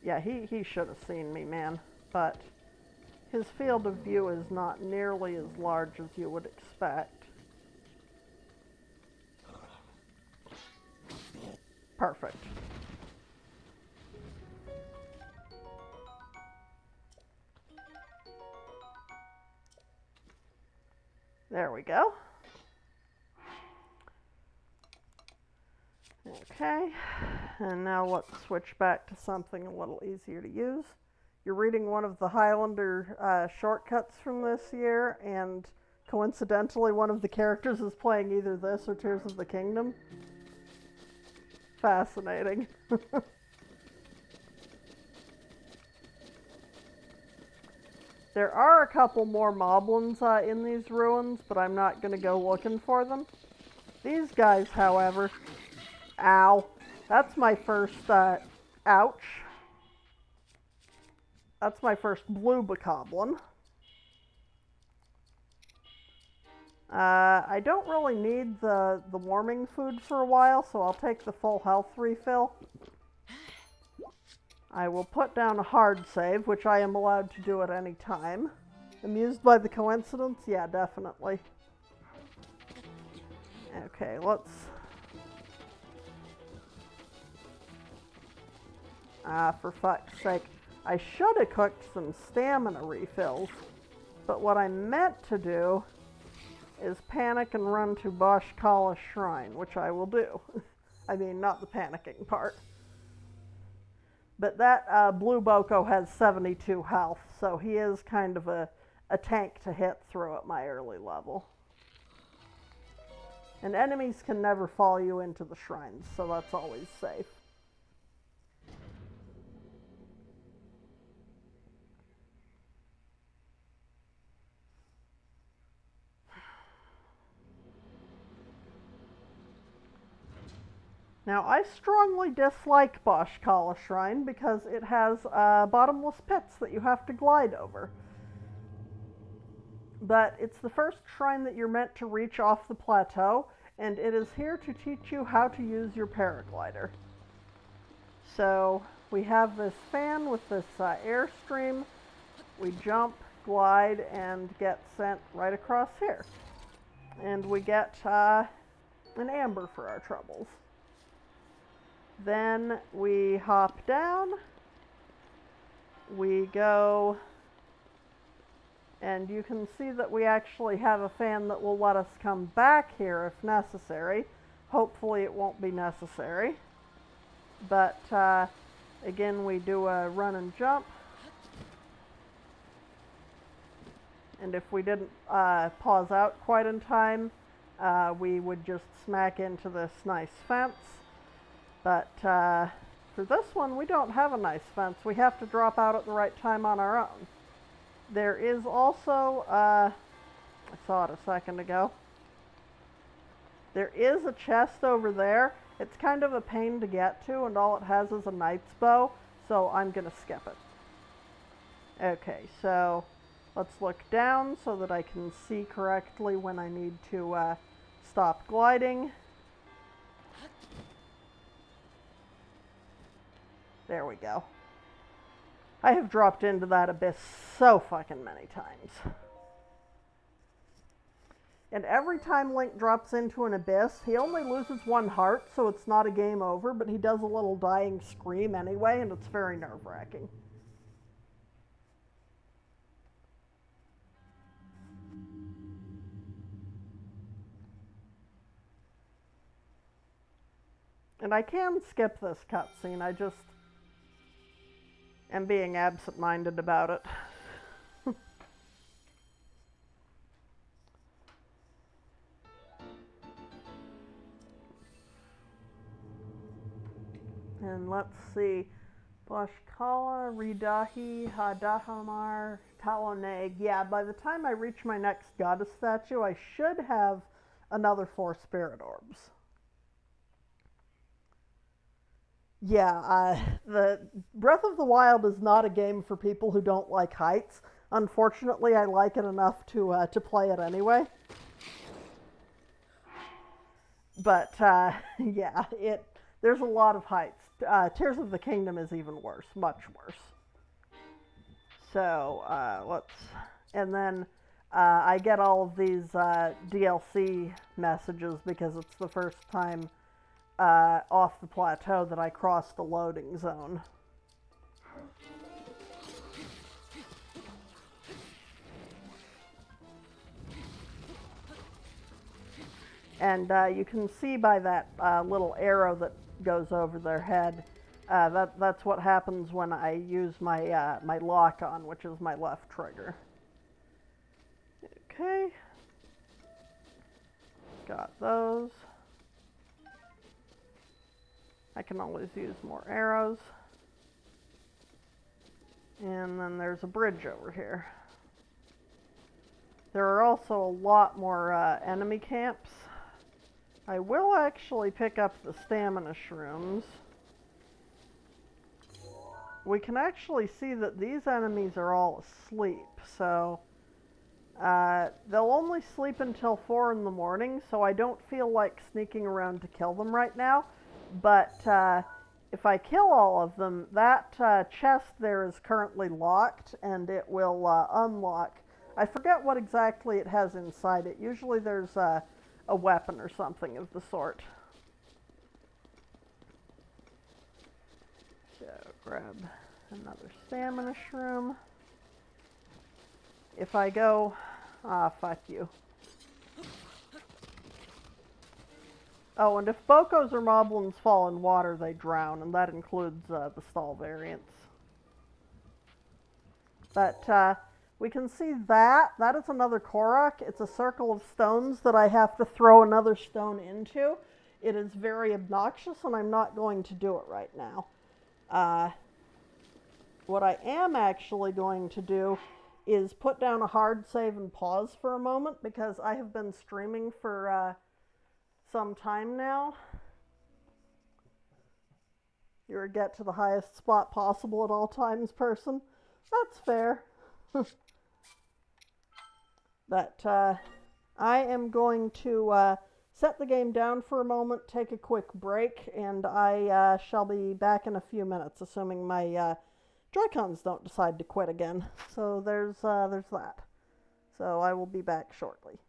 Yeah, he should have seen me, man. But his field of view is not nearly as large as you would expect. Perfect. There we go. Okay, and now let's switch back to something a little easier to use. You're reading one of the Highlander shortcuts from this year, and coincidentally one of the characters is playing either this or Tears of the Kingdom. Fascinating. There are a couple more moblins in these ruins, but I'm not going to go looking for them. These guys, however... Ow. That's my first, ouch. That's my first blue bokoblin. I don't really need the warming food for a while, so I'll take the full health refill. I will put down a hard save, which I am allowed to do at any time. Amused by the coincidence? Yeah, definitely. Okay, let's... for fuck's sake. I should have cooked some stamina refills, but what I meant to do is panic and run to Boshkala Shrine, which I will do. I mean, not the panicking part. But that blue Boko has 72 health, so he is kind of a tank to hit through at my early level. And enemies can never follow you into the shrines, so that's always safe. Now, I strongly dislike Boshkala Shrine because it has bottomless pits that you have to glide over. But it's the first shrine that you're meant to reach off the plateau, and it is here to teach you how to use your paraglider. So, we have this fan with this airstream. We jump, glide, and get sent right across here. And we get an amber for our troubles. Then we hop down, we go, and you can see that we actually have a fan that will let us come back here if necessary. Hopefully it won't be necessary. But again, we do a run and jump. And if we didn't pause out quite in time, we would just smack into this nice fence. But for this one, we don't have a nice fence. We have to drop out at the right time on our own. There is also, I saw it a second ago, there is a chest over there. It's kind of a pain to get to, and all it has is a knight's bow, so I'm going to skip it. Okay, so let's look down so that I can see correctly when I need to stop gliding. There we go. I have dropped into that abyss so fucking many times. And every time Link drops into an abyss, he only loses one heart, so it's not a game over, but he does a little dying scream anyway, and it's very nerve-wracking. And I can skip this cutscene, I just am being absent-minded about it. And let's see. Bashkala, Ridahi, Hadahamar, Taloneg. Yeah, by the time I reach my next goddess statue, I should have another 4 spirit orbs. Yeah, the Breath of the Wild is not a game for people who don't like heights. Unfortunately, I like it enough to play it anyway. But yeah, there's a lot of heights. Tears of the Kingdom is even worse, much worse. So and then I get all of these DLC messages because it's the first time off the plateau that I crossed the loading zone. And you can see by that little arrow that goes over their head, that's what happens when I use my my lock on, which is my left trigger. Okay. Got those. I can always use more arrows. And then there's a bridge over here. There are also a lot more enemy camps. I will actually pick up the stamina shrooms. We can actually see that these enemies are all asleep, so they'll only sleep until 4 in the morning, so I don't feel like sneaking around to kill them right now. But if I kill all of them, that chest there is currently locked, and it will unlock. I forget what exactly it has inside it. Usually there's a weapon or something of the sort. So grab another stamina shroom. If I go... fuck you. Oh, and if Bokos or Moblins fall in water, they drown, and that includes the stall variants. But we can see that. That is another Korok. It's a circle of stones that I have to throw another stone into. It is very obnoxious, and I'm not going to do it right now. What I am actually going to do is put down a hard save and pause for a moment, because I have been streaming for some time now. You're a get to the highest spot possible at all times person. That's fair. But I am going to set the game down for a moment, take a quick break, and I shall be back in a few minutes, assuming my Joy-Cons don't decide to quit again. So there's that. So I will be back shortly.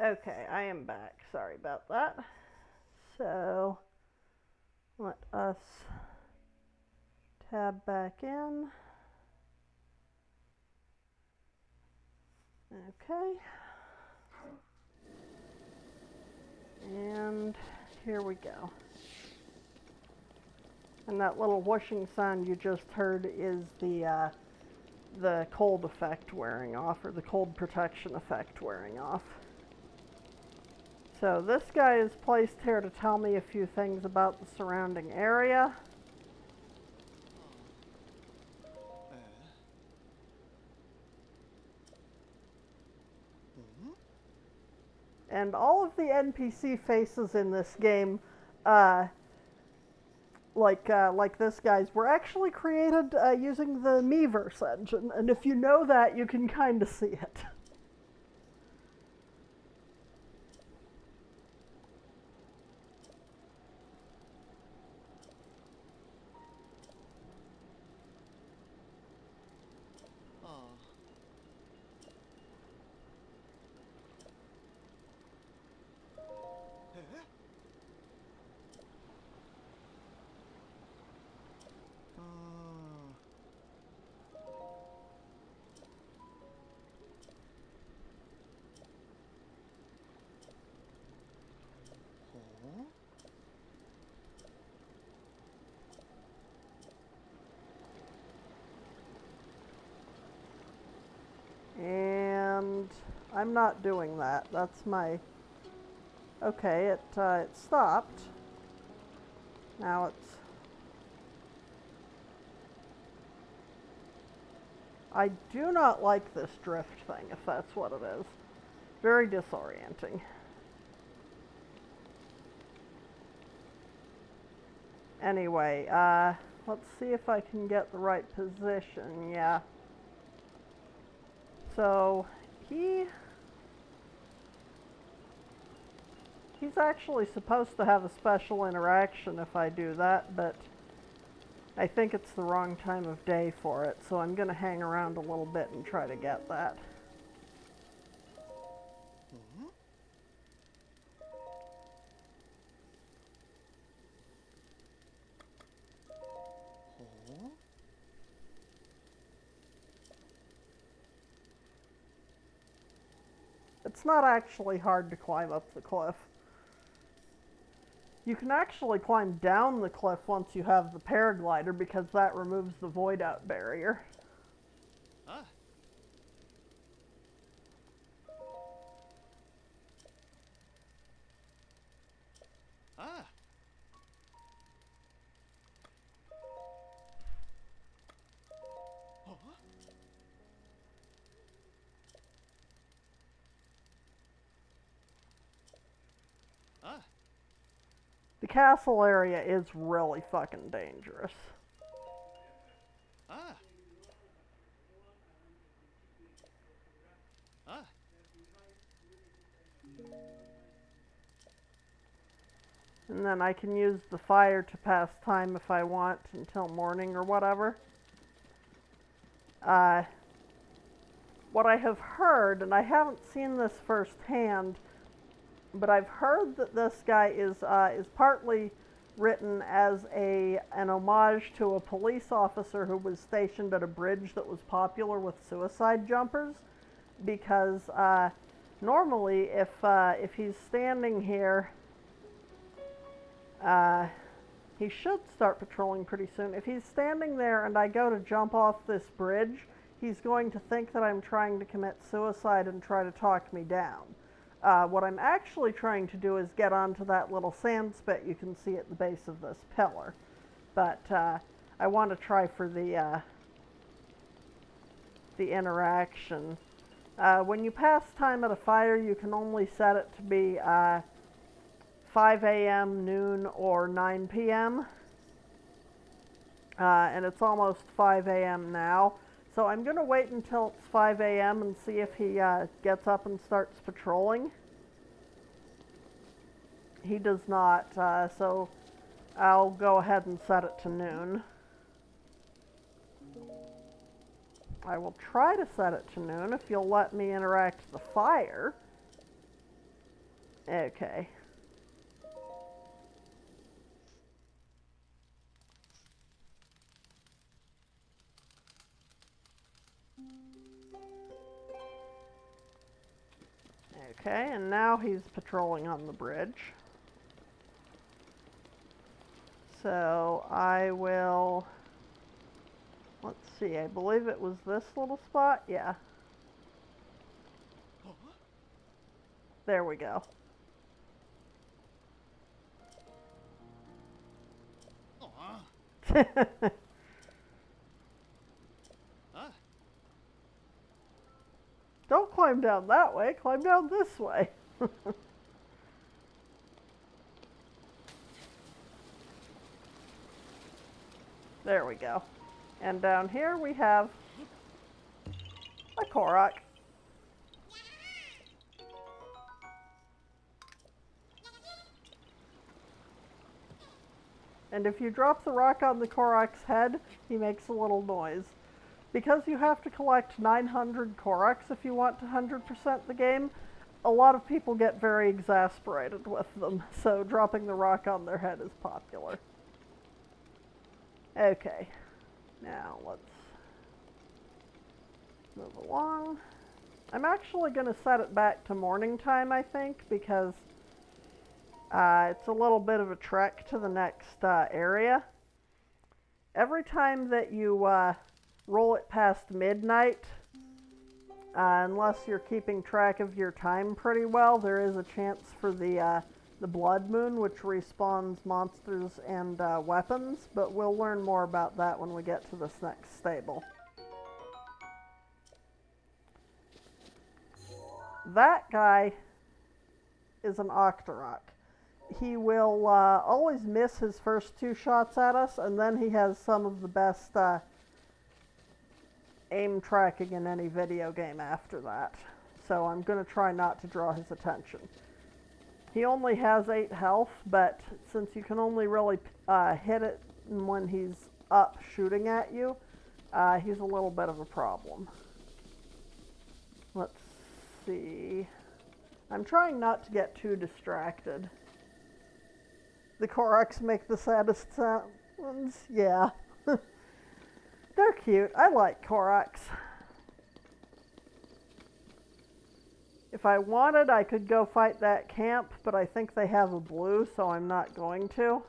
Okay, I am back. Sorry about that. So, let us tab back in. Okay. And here we go. And that little whooshing sound you just heard is the cold effect wearing off, or the cold protection effect wearing off. So this guy is placed here to tell me a few things about the surrounding area. And all of the NPC faces in this game, like this guy's, were actually created using the Miiverse engine. And if you know that, you can kind of see it. And I'm not doing that. That's my... Okay, it stopped. Now it's... I do not like this drift thing, if that's what it is. Very disorienting. Anyway, let's see if I can get the right position. Yeah. So, he's actually supposed to have a special interaction if I do that, but I think it's the wrong time of day for it, so I'm going to hang around a little bit and try to get that. It's not actually hard to climb up the cliff. You can actually climb down the cliff once you have the paraglider because that removes the void out barrier. The castle area is really fucking dangerous. And then I can use the fire to pass time if I want until morning or whatever. What I have heard, and I haven't seen this firsthand, but I've heard that this guy is partly written as an homage to a police officer who was stationed at a bridge that was popular with suicide jumpers, because normally if he's standing here, he should start patrolling pretty soon. If he's standing there and I go to jump off this bridge, he's going to think that I'm trying to commit suicide and try to talk me down. What I'm actually trying to do is get onto that little sand spit you can see at the base of this pillar. But I want to try for the interaction. When you pass time at a fire, you can only set it to be 5 a.m., noon, or 9 p.m. And it's almost 5 a.m. now. So I'm going to wait until it's 5 a.m. and see if he gets up and starts patrolling. He does not, so I'll go ahead and set it to noon. I will try to set it to noon if you'll let me interact the fire. Okay. Okay, and now he's patrolling on the bridge. So I will, let's see, I believe it was this little spot. Yeah. There we go. Don't climb down that way, climb down this way. There we go. And down here we have a Korok. And if you drop the rock on the Korok's head, he makes a little noise. Because you have to collect 900 Koroks if you want to 100% the game, a lot of people get very exasperated with them, so dropping the rock on their head is popular. Okay, now let's move along. I'm actually going to set it back to morning time, I think, because it's a little bit of a trek to the next area. Every time that you roll it past midnight, unless you're keeping track of your time pretty well, there is a chance for the blood moon, which respawns monsters and weapons, but we'll learn more about that when we get to this next stable. That guy is an Octorok. He will always miss his first 2 shots at us, and then he has some of the best aim tracking in any video game after that. So I'm going to try not to draw his attention. He only has 8 health, but since you can only really hit it when he's up shooting at you, he's a little bit of a problem. Let's see. I'm trying not to get too distracted. The Koroks make the saddest sounds. Yeah. They're cute. I like Koroks. If I wanted, I could go fight that camp, but I think they have a blue, so I'm not going to.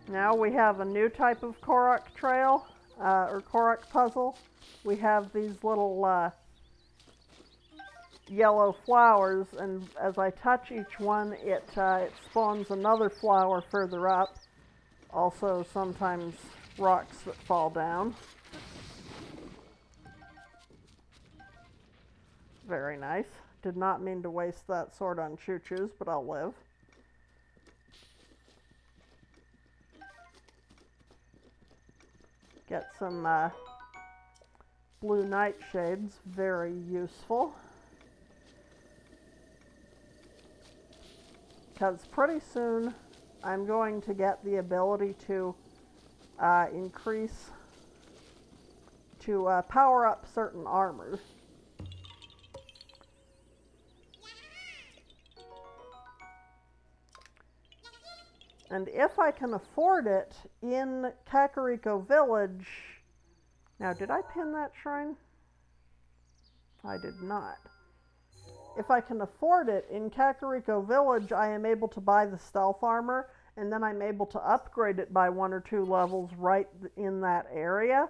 Now we have a new type of Korok trail, or Korok puzzle. We have these little yellow flowers, and as I touch each one, it spawns another flower further up. Also, sometimes rocks that fall down. Very nice. Did not mean to waste that sword on choo-choos, but I'll live. Get some blue nightshades, very useful. Because pretty soon I'm going to get the ability to power up certain armor. And if I can afford it in Kakariko Village... Now, did I pin that shrine? I did not. If I can afford it in Kakariko Village, I am able to buy the stealth armor, and then I'm able to upgrade it by 1 or 2 levels right in that area.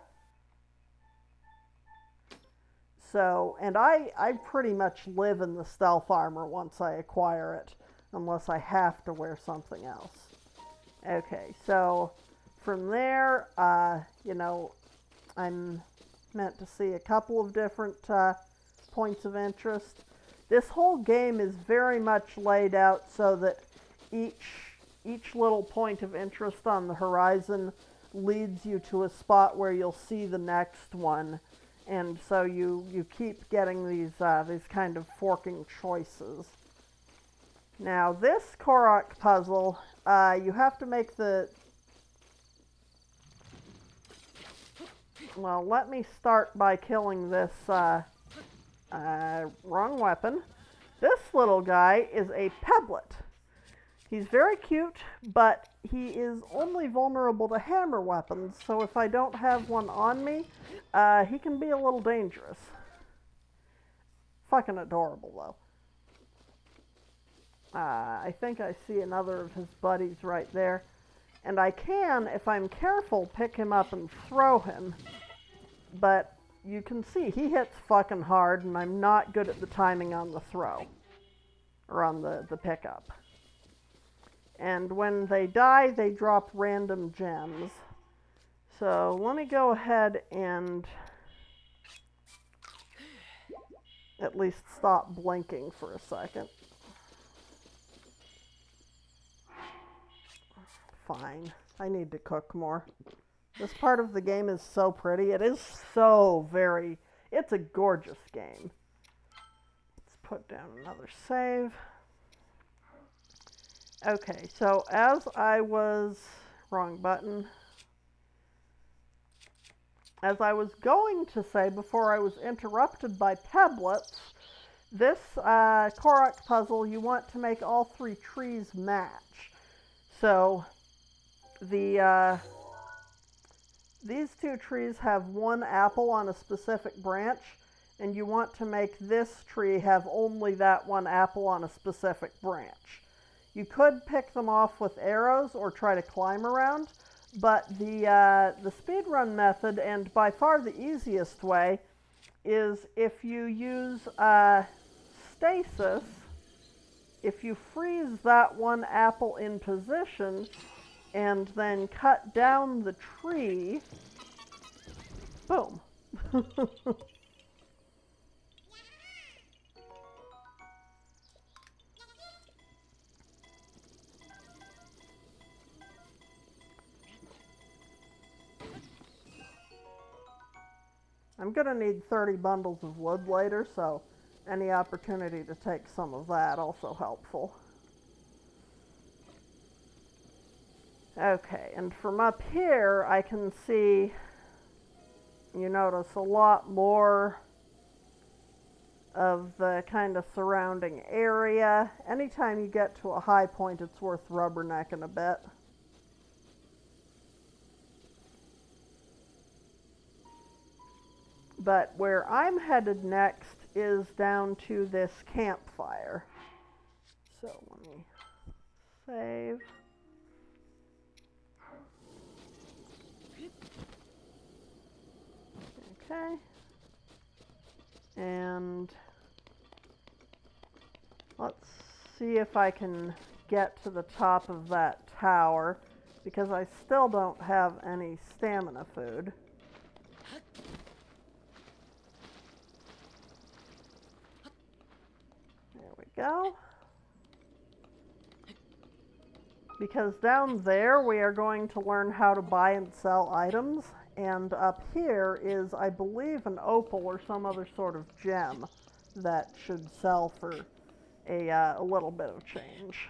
So, and I pretty much live in the stealth armor once I acquire it, unless I have to wear something else. Okay, so from there, you know, I'm meant to see a couple of different points of interest. This whole game is very much laid out so that each little point of interest on the horizon leads you to a spot where you'll see the next one. And so you keep getting these kind of forking choices. Now this Korok puzzle, you have to make the Well, let me start by killing this, wrong weapon. This little guy is a pebblet. He's very cute, but he is only vulnerable to hammer weapons, so if I don't have one on me, he can be a little dangerous. Fucking adorable, though. I think I see another of his buddies right there. And I can, if I'm careful, pick him up and throw him. But you can see he hits fucking hard, and I'm not good at the timing on the throw. Or on the pickup. And when they die, they drop random gems. So let me go ahead and at least stop blinking for a second. Fine. I need to cook more. This part of the game is so pretty. It is so very... It's a gorgeous game. Let's put down another save. Okay, so as I was... Wrong button. As I was going to say before I was interrupted by pebblets, this Korok puzzle, you want to make all three trees match. So... these two trees have one apple on a specific branch, and you want to make this tree have only that one apple on a specific branch. You could pick them off with arrows or try to climb around, but the speedrun method, and by far the easiest way, is if you use stasis, if you freeze that one apple in position, and then cut down the tree, boom. I'm going to need 30 bundles of wood later, so any opportunity to take some of that also helpful. Okay, and from up here, I can see, you notice, a lot more of the kind of surrounding area. Anytime you get to a high point, it's worth rubbernecking a bit. But where I'm headed next is down to this campfire. So let me save. Okay, and let's see if I can get to the top of that tower, because I still don't have any stamina food. There we go. Because down there we are going to learn how to buy and sell items. And up here is, I believe, an opal or some other sort of gem that should sell for a little bit of change.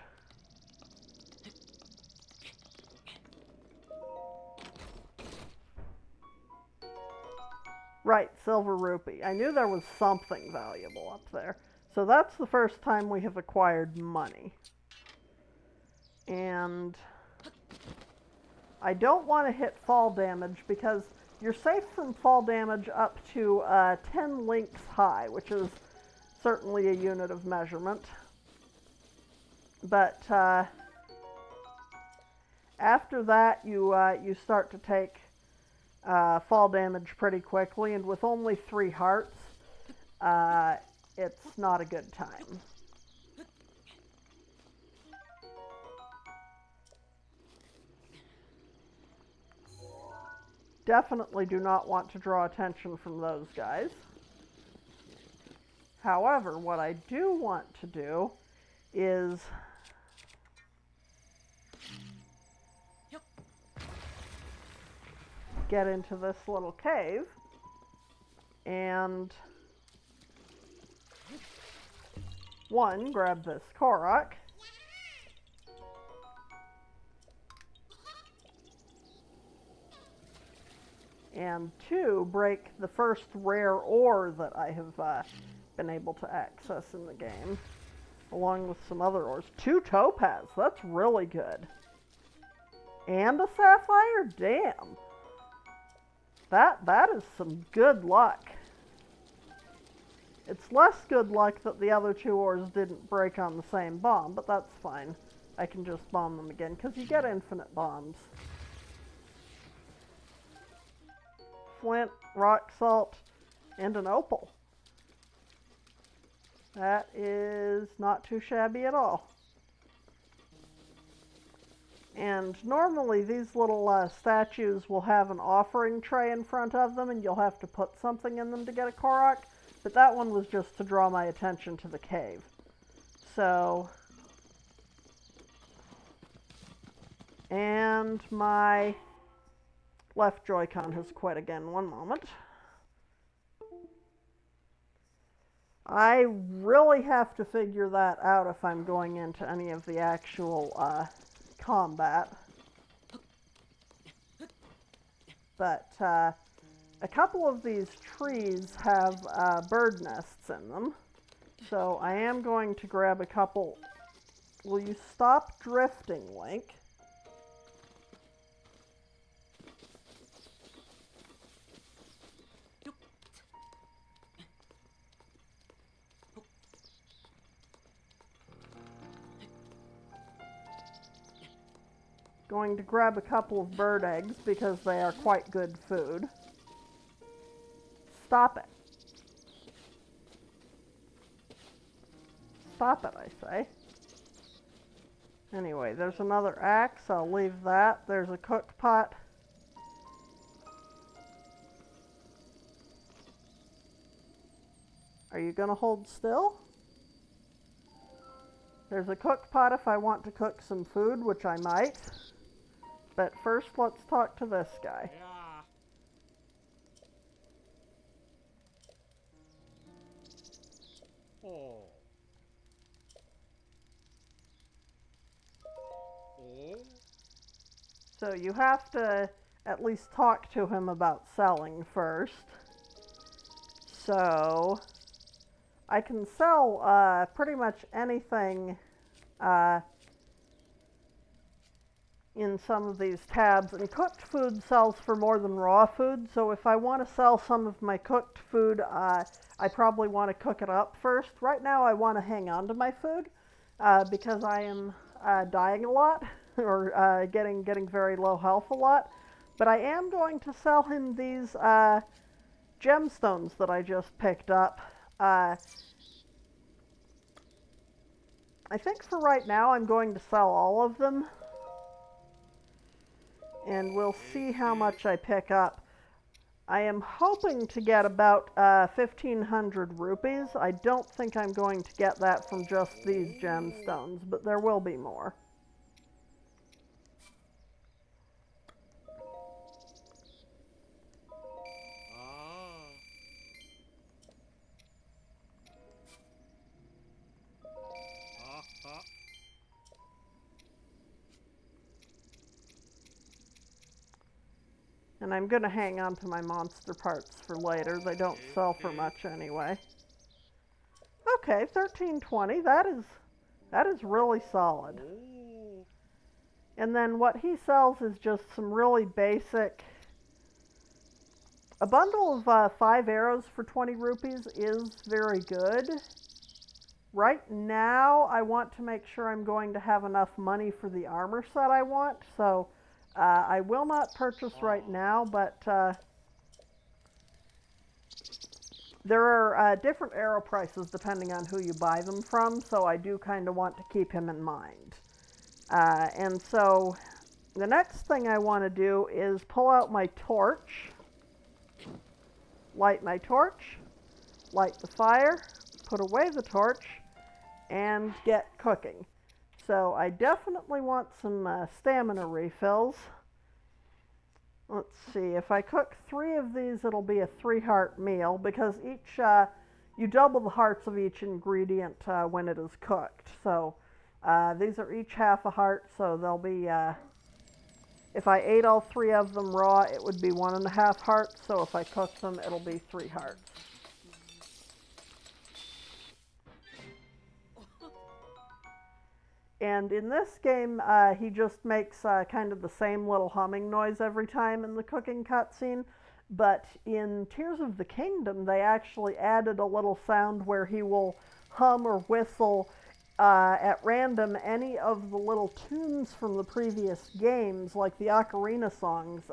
Right, silver rupee. I knew there was something valuable up there. So that's the first time we have acquired money. And... I don't want to hit fall damage because you're safe from fall damage up to 10 links high, which is certainly a unit of measurement. But after that, you start to take fall damage pretty quickly, and with only 3 hearts, it's not a good time. Definitely do not want to draw attention from those guys. However, what I do want to do is get into this little cave and grab this Korok. and 2, break the first rare ore that I have been able to access in the game, along with some other ores. 2 topaz, that's really good. And a sapphire? Damn. That is some good luck. It's less good luck that the other 2 ores didn't break on the same bomb, but that's fine. I can just bomb them again, because you get infinite bombs. Flint, rock salt, and an opal. That is not too shabby at all. And normally these little statues will have an offering tray in front of them, and you'll have to put something in them to get a Korok. But that one was just to draw my attention to the cave. So, and my left Joy-Con has quit again. One moment. I really have to figure that out if I'm going into any of the actual combat. But a couple of these trees have bird nests in them. So I am going to grab a couple. Will you stop drifting, Link? Going to grab a couple of bird eggs because they are quite good food. Stop it. Stop it, I say. Anyway, there's another axe. I'll leave that. There's a cook pot. Are you going to hold still? There's a cook pot if I want to cook some food, which I might. But first, let's talk to this guy. Yeah. Oh. Oh. So you have to at least talk to him about selling first. So I can sell pretty much anything in some of these tabs, and cooked food sells for more than raw food, so if I want to sell some of my cooked food, I probably want to cook it up first. Right now I want to hang on to my food because I am dying a lot, or getting very low health a lot, but I am going to sell him these gemstones that I just picked up. I think for right now I'm going to sell all of them, and we'll see how much I pick up. I am hoping to get about 1,500 rupees. I don't think I'm going to get that from just these gemstones, but there will be more. And I'm going to hang on to my monster parts for later. They don't sell for much anyway. Okay, 1320. That is really solid. And then what he sells is just some really basic... A bundle of 5 arrows for 20 rupees is very good. Right now, I want to make sure I'm going to have enough money for the armor set I want, so... I will not purchase right now, but there are different arrow prices depending on who you buy them from, so I do kind of want to keep him in mind. And so the next thing I want to do is pull out my torch, light my torch, light the fire, put away the torch, and get cooking. So I definitely want some stamina refills. Let's see, if I cook 3 of these, it'll be a 3-heart meal, because each, you double the hearts of each ingredient when it is cooked. So these are each half a heart, so they'll be, If I ate all 3 of them raw, it would be 1.5 hearts, so if I cook them, it'll be 3 hearts. And in this game, he just makes kind of the same little humming noise every time in the cooking cutscene. But in Tears of the Kingdom, they actually added a little sound where he will hum or whistle at random any of the little tunes from the previous games, like the ocarina songs,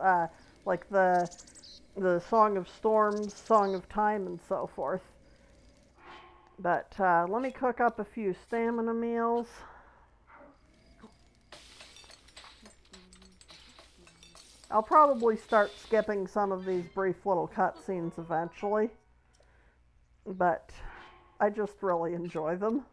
like the Song of Storms, Song of Time, and so forth. But let me cook up a few stamina meals. I'll probably start skipping some of these brief little cutscenes eventually, but I just really enjoy them.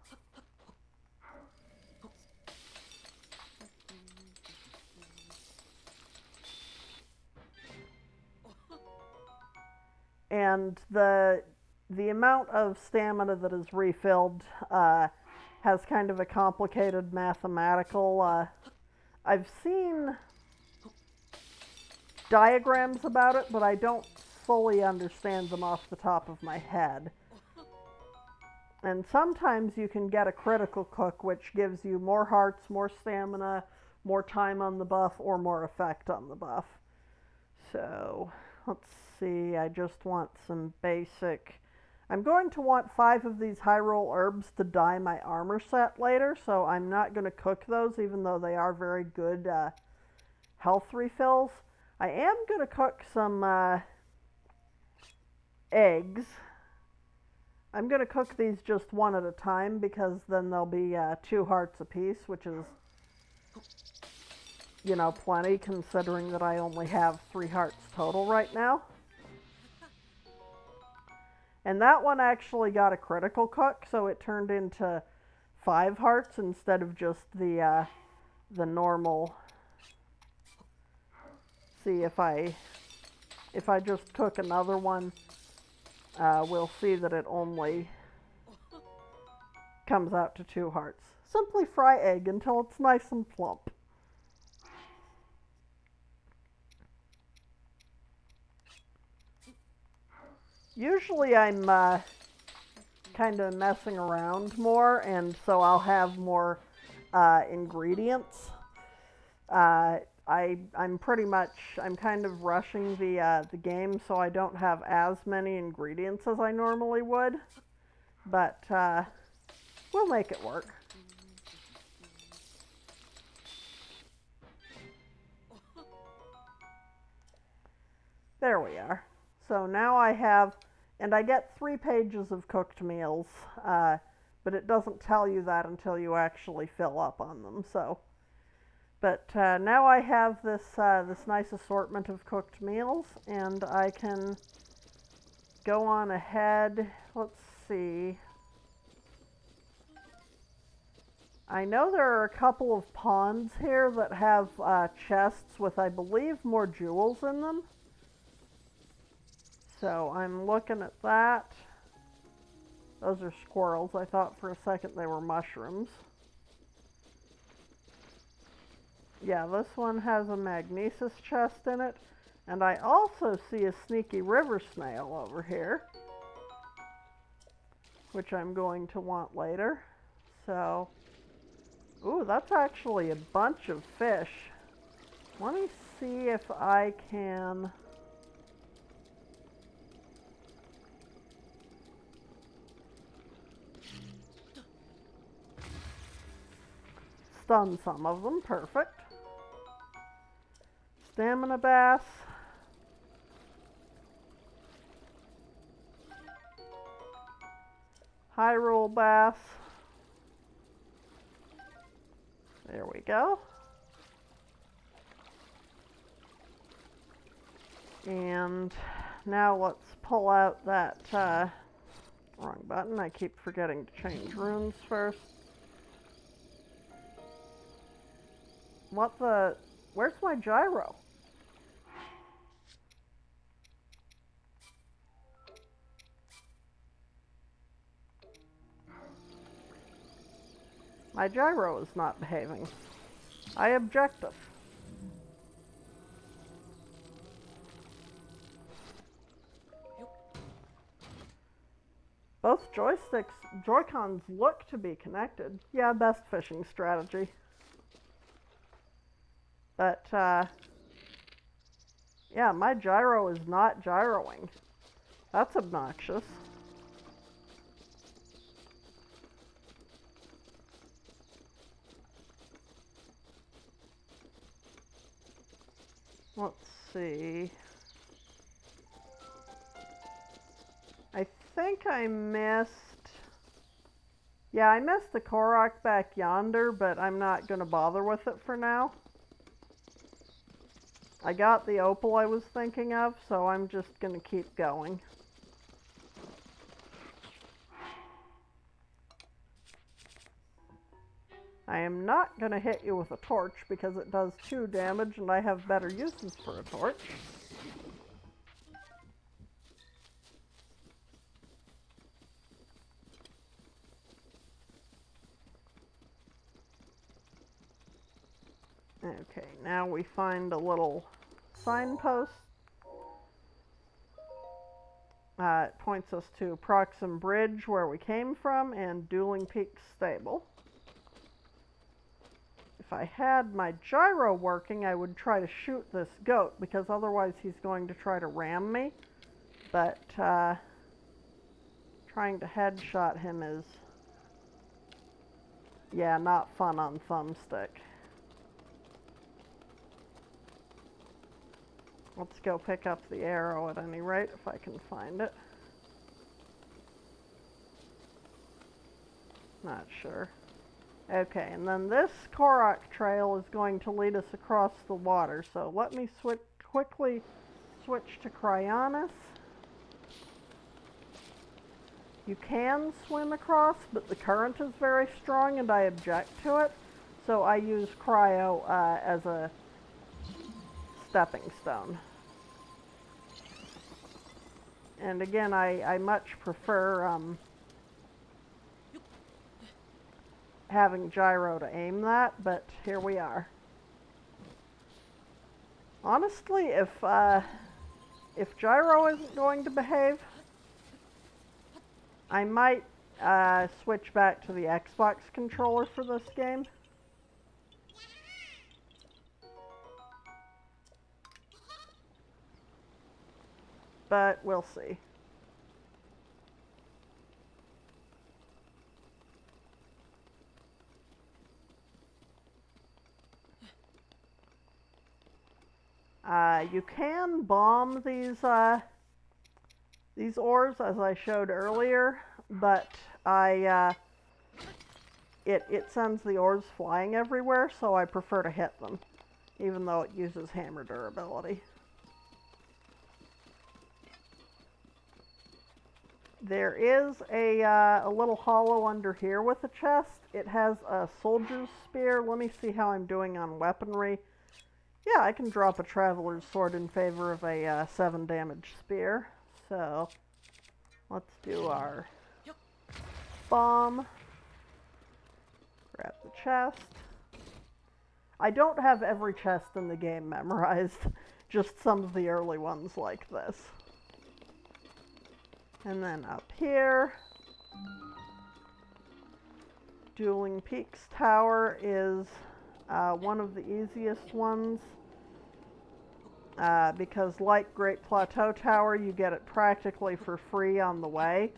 And the amount of stamina that is refilled has kind of a complicated mathematical. I've seen diagrams about it, but I don't fully understand them off the top of my head. And sometimes you can get a critical cook, which gives you more hearts, more stamina, more time on the buff, or more effect on the buff. So, let's see, I just want some basic... I'm going to want 5 of these high roll herbs to dye my armor set later, so I'm not going to cook those, even though they are very good health refills. I am going to cook some eggs. I'm going to cook these just one at a time because then they'll be 2 hearts apiece, which is, you know, plenty considering that I only have 3 hearts total right now. And that one actually got a critical cook, so it turned into 5 hearts instead of just the normal. See, if I just cook another one, we'll see that it only comes out to 2 hearts. Simply fry egg until it's nice and plump. Usually I'm kind of messing around more, and so I'll have more ingredients. I'm kind of rushing the game, so I don't have as many ingredients as I normally would, but we'll make it work. There we are. So now I have, and I get 3 pages of cooked meals, but it doesn't tell you that until you actually fill up on them. So. But now I have this nice assortment of cooked meals, and I can go on ahead. Let's see. I know there are a couple of ponds here that have chests with, I believe, more jewels in them. So I'm looking at that. Those are squirrels. I thought for a second they were mushrooms. Yeah, this one has a magnesis chest in it. And I also see a sneaky river snail over here, which I'm going to want later. So, ooh, that's actually a bunch of fish. Let me see if I can... stun some of them. Perfect. Stamina bass. High roll bass. There we go. And now let's pull out that, wrong button, I keep forgetting to change runes first. What the, where's my gyro? My gyro is not behaving. I objective. Both Joy-Cons look to be connected. Yeah, best fishing strategy. But, yeah, my gyro is not gyroing. That's obnoxious. Let's see. I think I missed... Yeah, I missed the Korok back yonder, but I'm not going to bother with it for now. I got the opal I was thinking of, so I'm just going to keep going. I am not going to hit you with a torch because it does 2 damage and I have better uses for a torch. Okay, now we find a little signpost. It points us to Proxim Bridge, where we came from, and Dueling Peaks Stable. If I had my gyro working, I would try to shoot this goat, because otherwise he's going to try to ram me. But trying to headshot him is, yeah, not fun on thumbstick. Let's go pick up the arrow at any rate, if I can find it. Not sure. Okay, and then this Korok trail is going to lead us across the water. So let me quickly switch to Cryonis. You can swim across, but the current is very strong and I object to it. So I use Cryo as a stepping stone. And again, I much prefer having gyro to aim that, but here we are. Honestly, if gyro isn't going to behave, I might switch back to the Xbox controller for this game. But we'll see. You can bomb these ores, as I showed earlier, but it sends the ores flying everywhere, so I prefer to hit them, even though it uses hammer durability. There is a little hollow under here with a chest. It has a soldier's spear. Let me see how I'm doing on weaponry. Yeah, I can drop a traveler's sword in favor of a 7 damage spear. So, let's do our bomb. Grab the chest. I don't have every chest in the game memorized, just some of the early ones like this. And then up here, Dueling Peaks Tower is one of the easiest ones because like Great Plateau Tower, you get it practically for free on the way.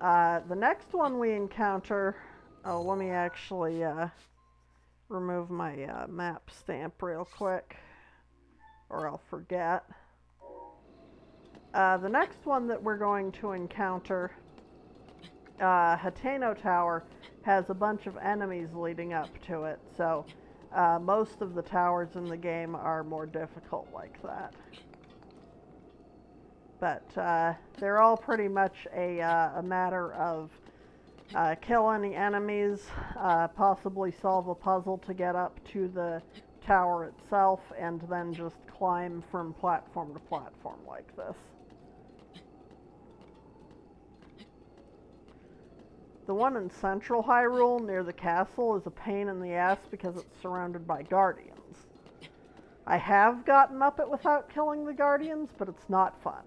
The next one we encounter, oh, let me actually remove my map stamp real quick, or I'll forget. The next one that we're going to encounter, Hateno Tower, has a bunch of enemies leading up to it, so most of the towers in the game are more difficult like that. But they're all pretty much a matter of kill any enemies, possibly solve a puzzle to get up to the tower itself, and then just climb from platform to platform like this. The one in central Hyrule near the castle is a pain in the ass because it's surrounded by guardians. I have gotten up it without killing the guardians, but it's not fun.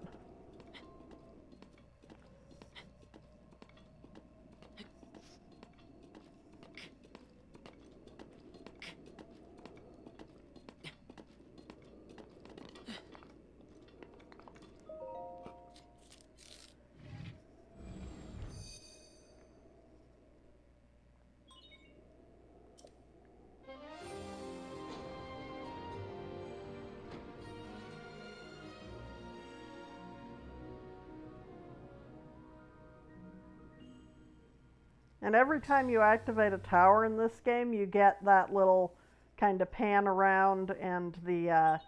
And every time you activate a tower in this game, you get that little kind of pan around and the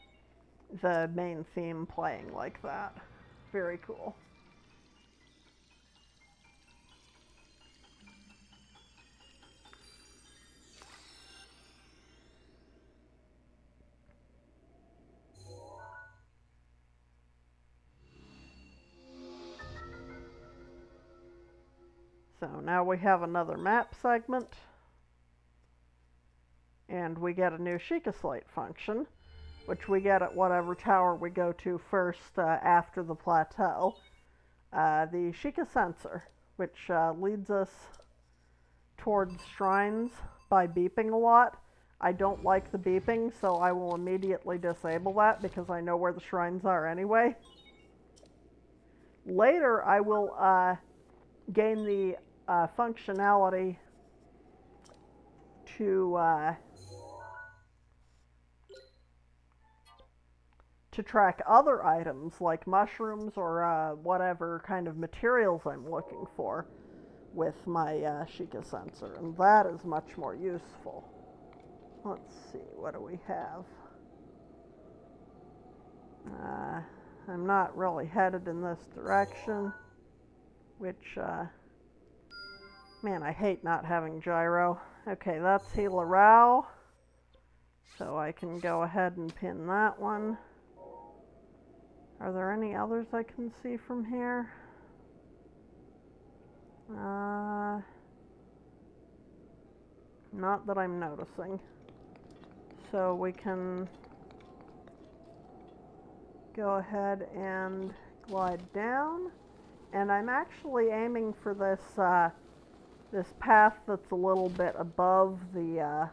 main theme playing like that. Very cool. So now we have another map segment, and we get a new Sheikah Slate function, which we get at whatever tower we go to first after the plateau. The Sheikah sensor, which leads us towards shrines by beeping a lot. I don't like the beeping, so I will immediately disable that because I know where the shrines are anyway. Later, I will gain the functionality to track other items like mushrooms or whatever kind of materials I'm looking for with my Sheikah sensor, and that is much more useful. Let's see, what do we have? I'm not really headed in this direction, which, man, I hate not having gyro. Okay, that's Hila Rao, so I can go ahead and pin that one. Are there any others I can see from here? Not that I'm noticing. So we can go ahead and glide down. And I'm actually aiming for this this path that's a little bit above the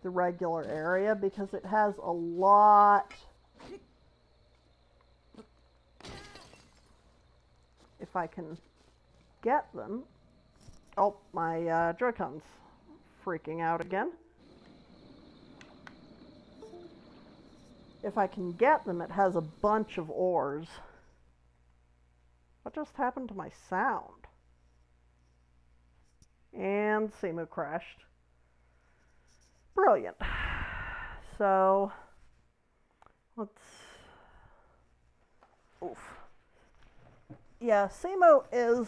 regular area because it has a lot. If I can get them. Oh, my Joy-Con's freaking out again. If I can get them, it has a bunch of ores. What just happened to my sound? And Simu crashed. Brilliant. So, let's... Oof. Yeah, Simu is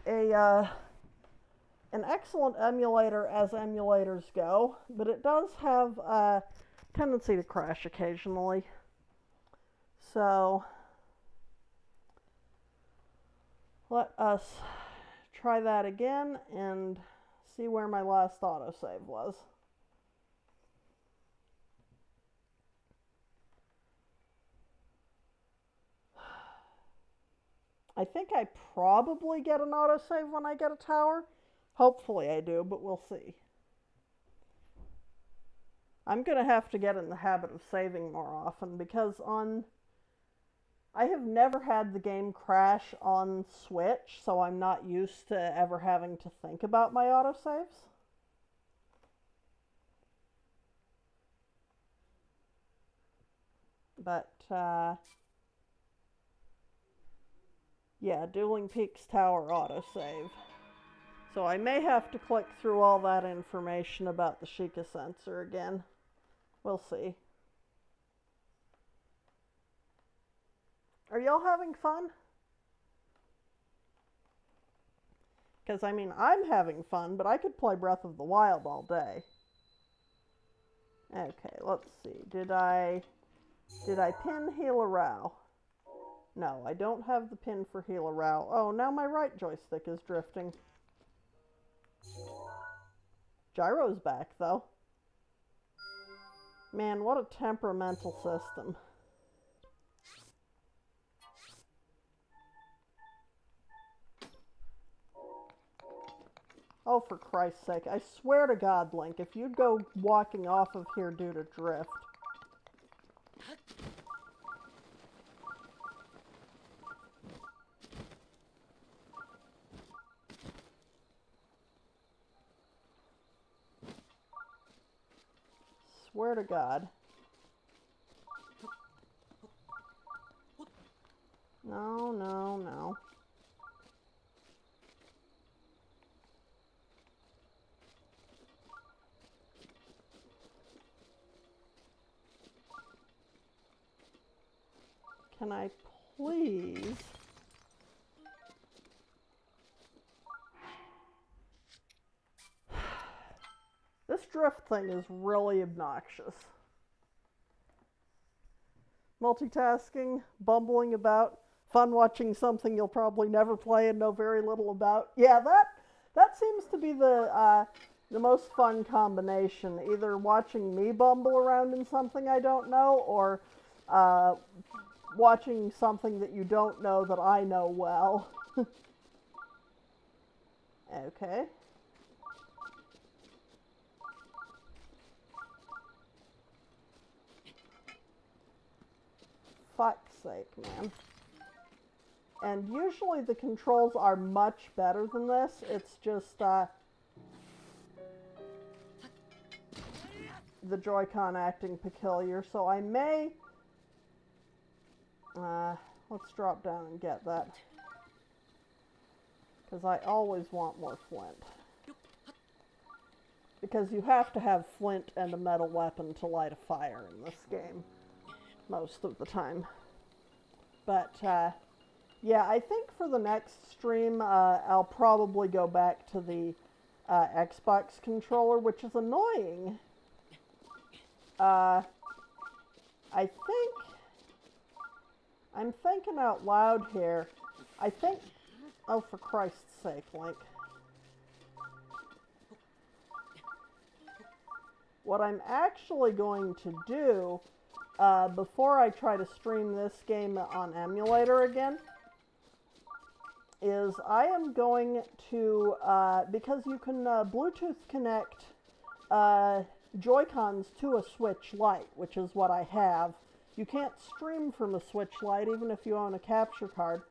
an excellent emulator as emulators go, but it does have a tendency to crash occasionally. So let us try that again and see where my last autosave was. I think I probably get an autosave when I get a tower. Hopefully I do, but we'll see. I'm going to have to get in the habit of saving more often because I have never had the game crash on Switch, so I'm not used to ever having to think about my autosaves. But, yeah, Dueling Peaks Tower autosave. So I may have to click through all that information about the Sheikah sensor again. We'll see. Are y'all having fun? Because, I mean, I'm having fun, but I could play Breath of the Wild all day. Okay, let's see. Did I pin Hila Rao? No, I don't have the pin for Hila Rao. Oh, now my right joystick is drifting. Gyro's back, though. Man, what a temperamental system. Oh, for Christ's sake. I swear to God, Link, if you go walking off of here due to drift. Swear to God. No, no, no. Can I please... This drift thing is really obnoxious. Multitasking, bumbling about, fun watching something you'll probably never play and know very little about. Yeah, that seems to be the most fun combination. Either watching me bumble around in something I don't know, or watching something that you don't know that I know well. Okay. Fuck's sake, man. And usually the controls are much better than this. It's just the Joy-Con acting peculiar. So I may... let's drop down and get that. Because I always want more flint. Because you have to have flint and a metal weapon to light a fire in this game. Most of the time. But, yeah, I think for the next stream, I'll probably go back to the Xbox controller, which is annoying. I think... I'm thinking out loud here. I think... Oh, for Christ's sake, Link. What I'm actually going to do, before I try to stream this game on emulator again, is I am going to, because you can Bluetooth connect Joy-Cons to a Switch Lite, which is what I have. You can't stream from a Switch Lite even if you own a capture card.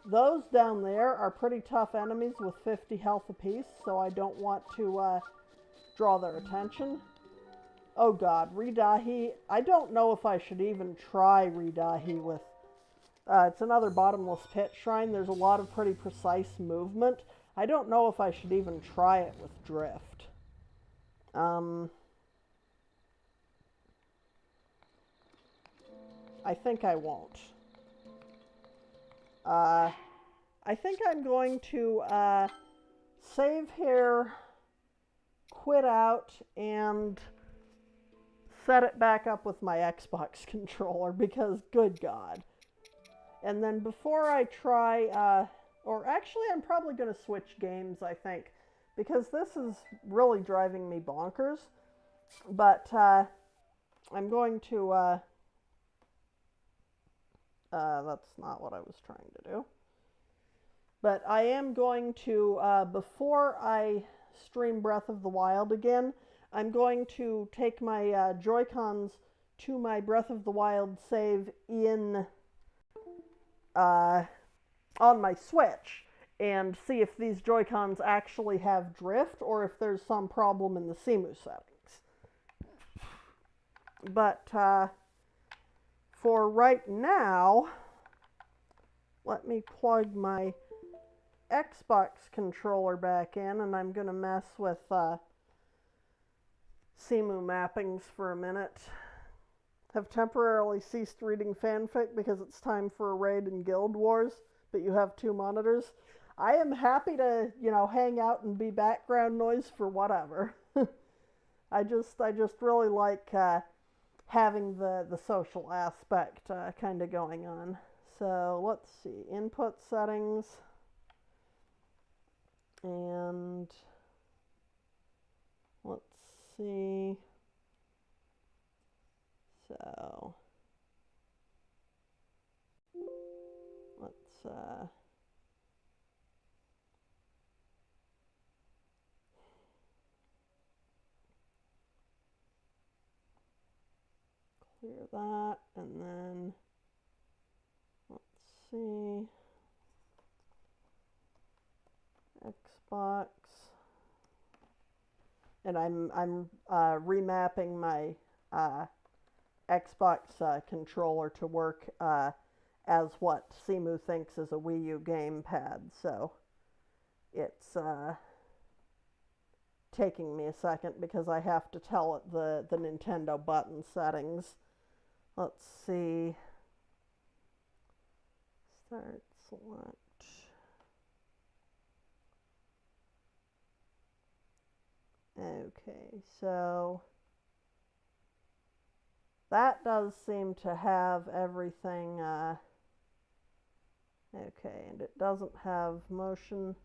Those down there are pretty tough enemies with 50 health apiece, so I don't want to draw their attention. Oh god, Ridahi. I don't know if I should even try Ridahi with... it's another bottomless pit shrine. There's a lot of pretty precise movement. I don't know if I should even try it with drift. I think I won't. I think I'm going to save here, quit out, and set it back up with my Xbox controller because good God. And then before I try, or actually I'm probably going to switch games, I think, because this is really driving me bonkers. But I'm going to, that's not what I was trying to do. But I am going to, before I stream Breath of the Wild again, I'm going to take my Joy-Cons to my Breath of the Wild save in, on my Switch and see if these Joy-Cons actually have drift or if there's some problem in the CEMU settings. But for right now, let me plug my Xbox controller back in, and I'm going to mess with CEMU mappings for a minute. Have temporarily ceased reading fanfic because it's time for a raid in Guild Wars, but you have 2 monitors. I am happy to, you know, hang out and be background noise for whatever. I just really like having the social aspect kind of going on. So let's see, input settings, and let's see. So let's clear that, and then let's see, Xbox, and I'm remapping my Xbox controller to work as what CEMU thinks is a Wii U gamepad, so it's taking me a second because I have to tell it the Nintendo button settings. Let's see. Alright, select. Okay, so that does seem to have everything, okay, and it doesn't have motion,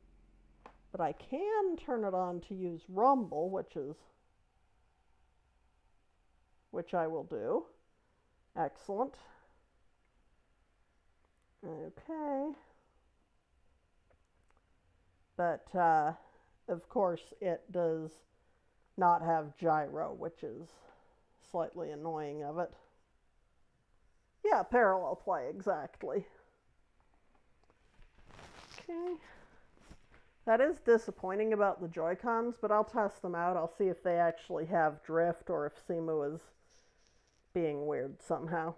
but I can turn it on to use rumble, which I will do. Excellent. Okay. But, of course, it does not have gyro, which is slightly annoying of it. Yeah, parallel play, exactly. Okay. That is disappointing about the Joy-Cons, but I'll test them out. I'll see if they actually have drift or if Simu is being weird somehow.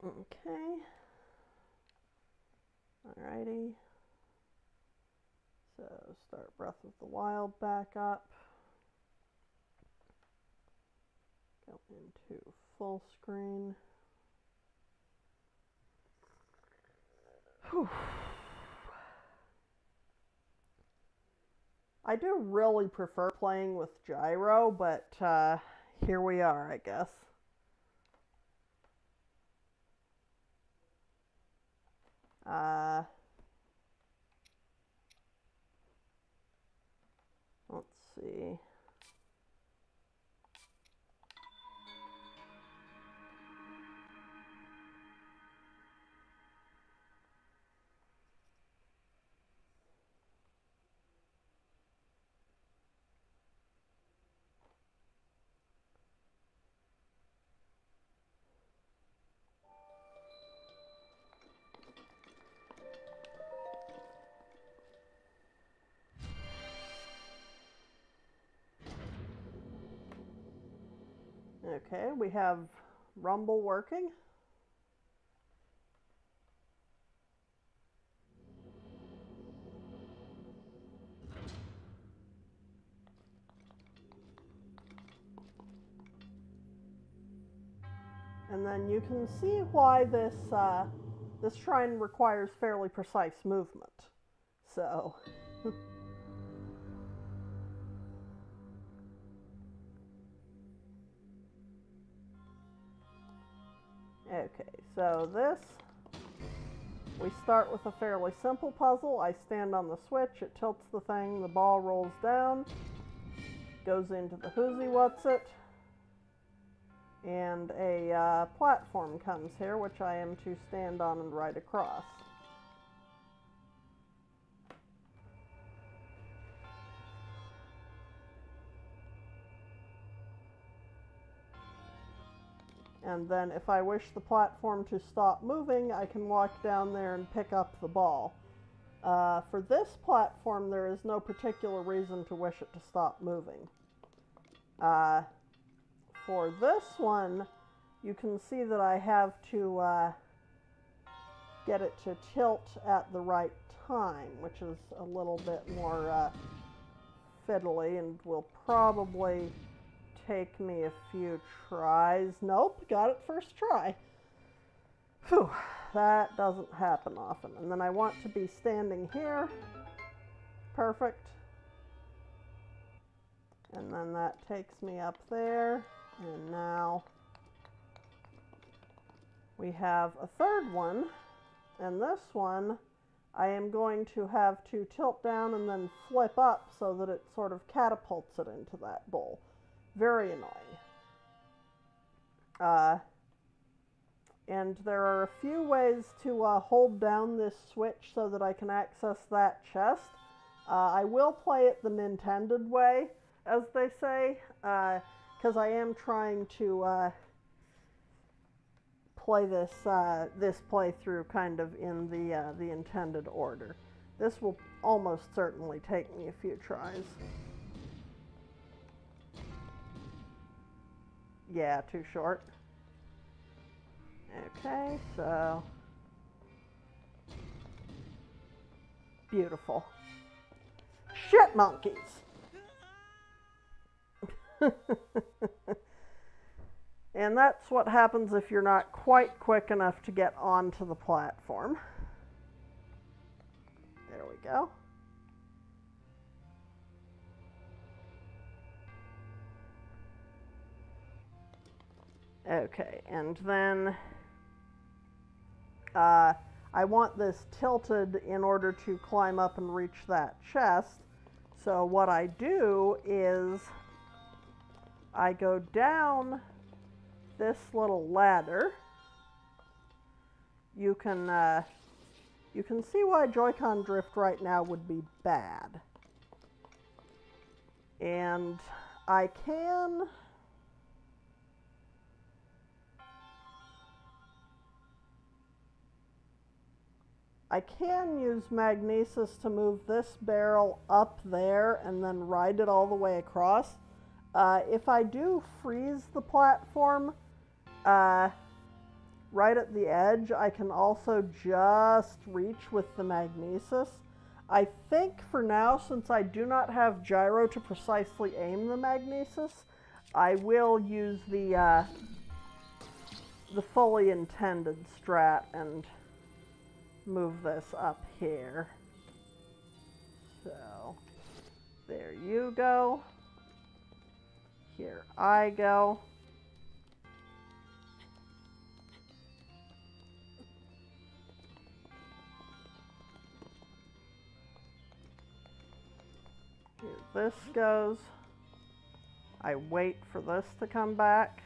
Okay. Alrighty. So start Breath of the Wild back up. Go into full screen. Whew. I do really prefer playing with gyro, but here we are, I guess. Let's see. Okay, we have rumble working. And then you can see why this shrine requires fairly precise movement. So, okay, so we start with a fairly simple puzzle. I stand on the switch, it tilts the thing, the ball rolls down, goes into the whoozy what's it, and a platform comes here, which I am to stand on and ride across. And then if I wish the platform to stop moving, I can walk down there and pick up the ball. For this platform, there is no particular reason to wish it to stop moving. For this one, you can see that I have to get it to tilt at the right time, which is a little bit more fiddly and will probably take me a few tries. Nope, got it first try. Phew, that doesn't happen often. And then I want to be standing here. Perfect. And then that takes me up there. And now we have a third one. And this one I am going to have to tilt down and then flip up so that it sort of catapults it into that bowl. Very annoying. And there are a few ways to hold down this switch so that I can access that chest. I will play it the Nintendo way, as they say, because I am trying to play this playthrough kind of in the intended order. This will almost certainly take me a few tries. Yeah, too short. Okay, so beautiful. Shit monkeys. And that's what happens if you're not quite quick enough to get onto the platform. There we go. Okay, and then I want this tilted in order to climb up and reach that chest. So what I do is I go down this little ladder. You can see why Joy-Con drift right now would be bad. And I can use magnesis to move this barrel up there and then ride it all the way across. If I do freeze the platform right at the edge, I can also just reach with the magnesis. I think for now, since I do not have gyro to precisely aim the magnesis, I will use the fully intended strat and move this up here. So there you go. Here I go. Here this goes. I wait for this to come back.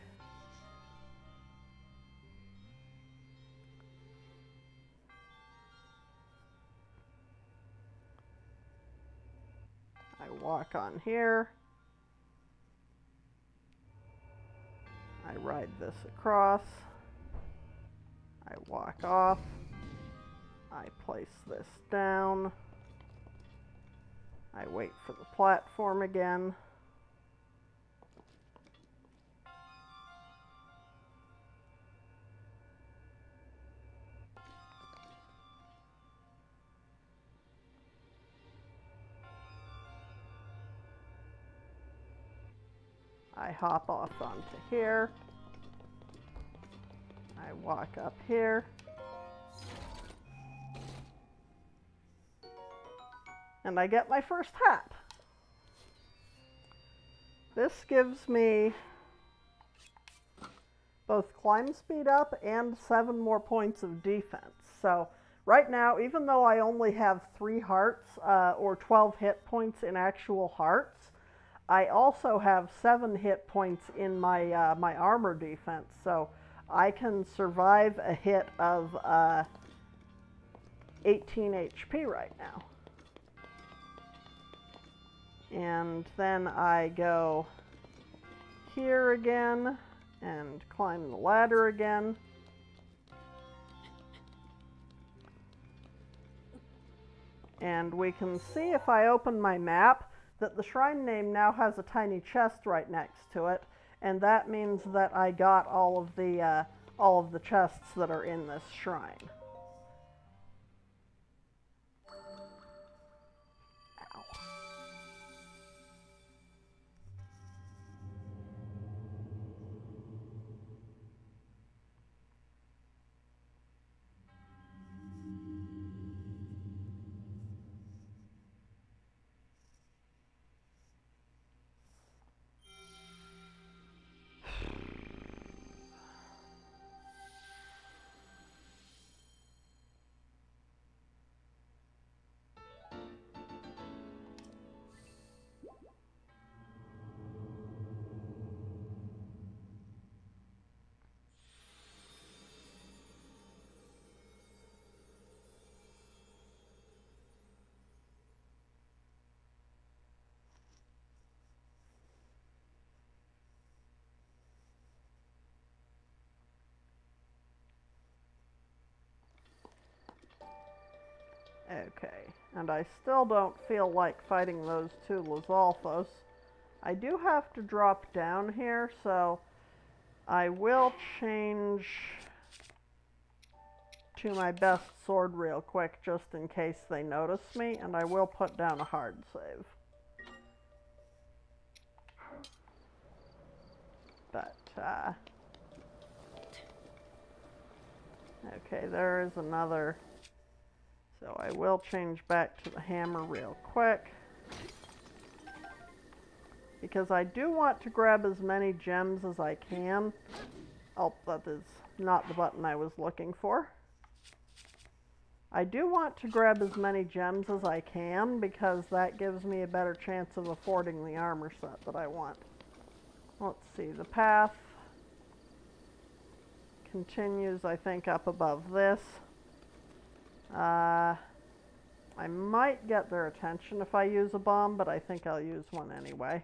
I walk on here. I ride this across. I walk off. I place this down. I wait for the platform again. I hop off onto here. I walk up here. And I get my first hat. This gives me both climb speed up and 7 more points of defense. So right now, even though I only have 3 hearts, or 12 hit points in actual hearts, I also have 7 hit points in my my armor defense, so I can survive a hit of 18 HP right now. And then I go here again and climb the ladder again. And we can see if I open my map that the shrine name now has a tiny chest right next to it, and that means that I got all of the chests that are in this shrine. Ow. Okay, and I still don't feel like fighting those 2 Lizalfos. I do have to drop down here, so I will change to my best sword real quick just in case they notice me, and I will put down a hard save. But, Okay, there is another. So I will change back to the hammer real quick. Because I do want to grab as many gems as I can. Oh, that is not the button I was looking for. I do want to grab as many gems as I can because that gives me a better chance of affording the armor set that I want. Let's see, the path continues, I think, up above this. I might get their attention if I use a bomb, but I think I'll use one anyway.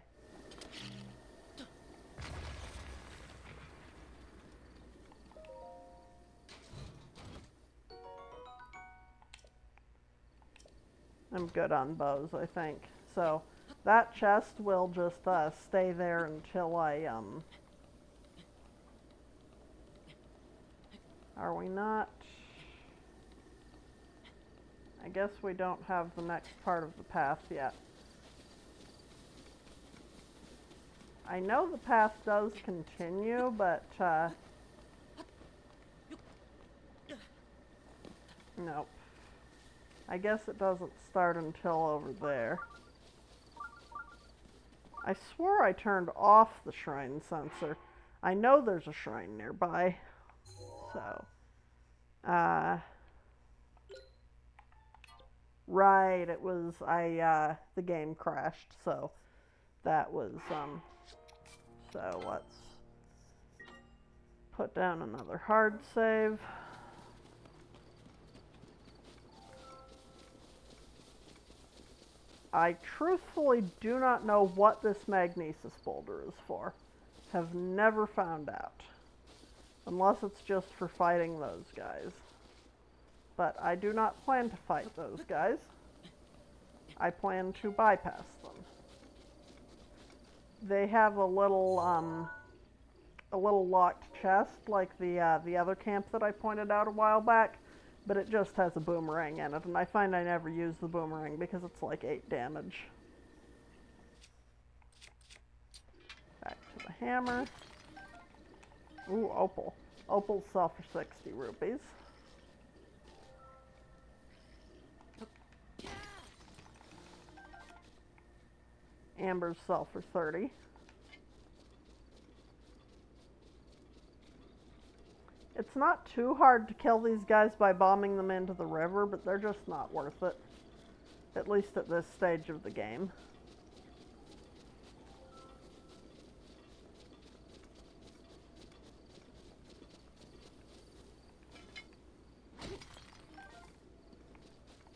I'm good on bows, I think. So that chest will just stay there until I, are we not? I guess we don't have the next part of the path yet. I know the path does continue, but, nope. I guess it doesn't start until over there. I swore I turned off the shrine sensor. I know there's a shrine nearby. So, right, it was, the game crashed, so that was, so let's put down another hard save. I truthfully do not know what this magnesis boulder is for. Have never found out. Unless it's just for fighting those guys. But I do not plan to fight those guys. I plan to bypass them. They have a little locked chest like the other camp that I pointed out a while back. But it just has a boomerang in it, and I find I never use the boomerang because it's like 8 damage. Back to the hammer. Ooh, opal. Opals sell for 60 rupees. Ambers sell for 30. It's not too hard to kill these guys by bombing them into the river, but they're just not worth it. At least at this stage of the game.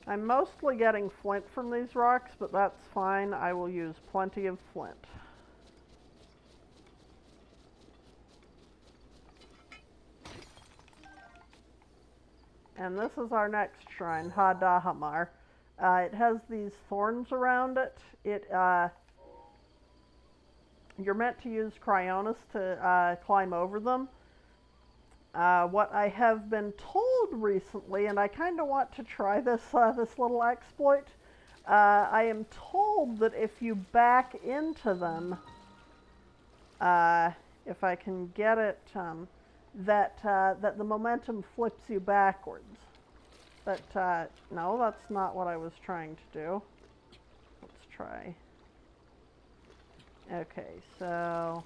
I'm mostly getting flint from these rocks, but that's fine. I will use plenty of flint. And this is our next shrine, Ha-Dahamar. It has these thorns around it. You're meant to use Cryonis to climb over them. What I have been told recently, and I kind of want to try this this little exploit, I am told that if you back into them, if I can get it, that the momentum flips you backwards. But no, that's not what I was trying to do. Let's try. Okay, so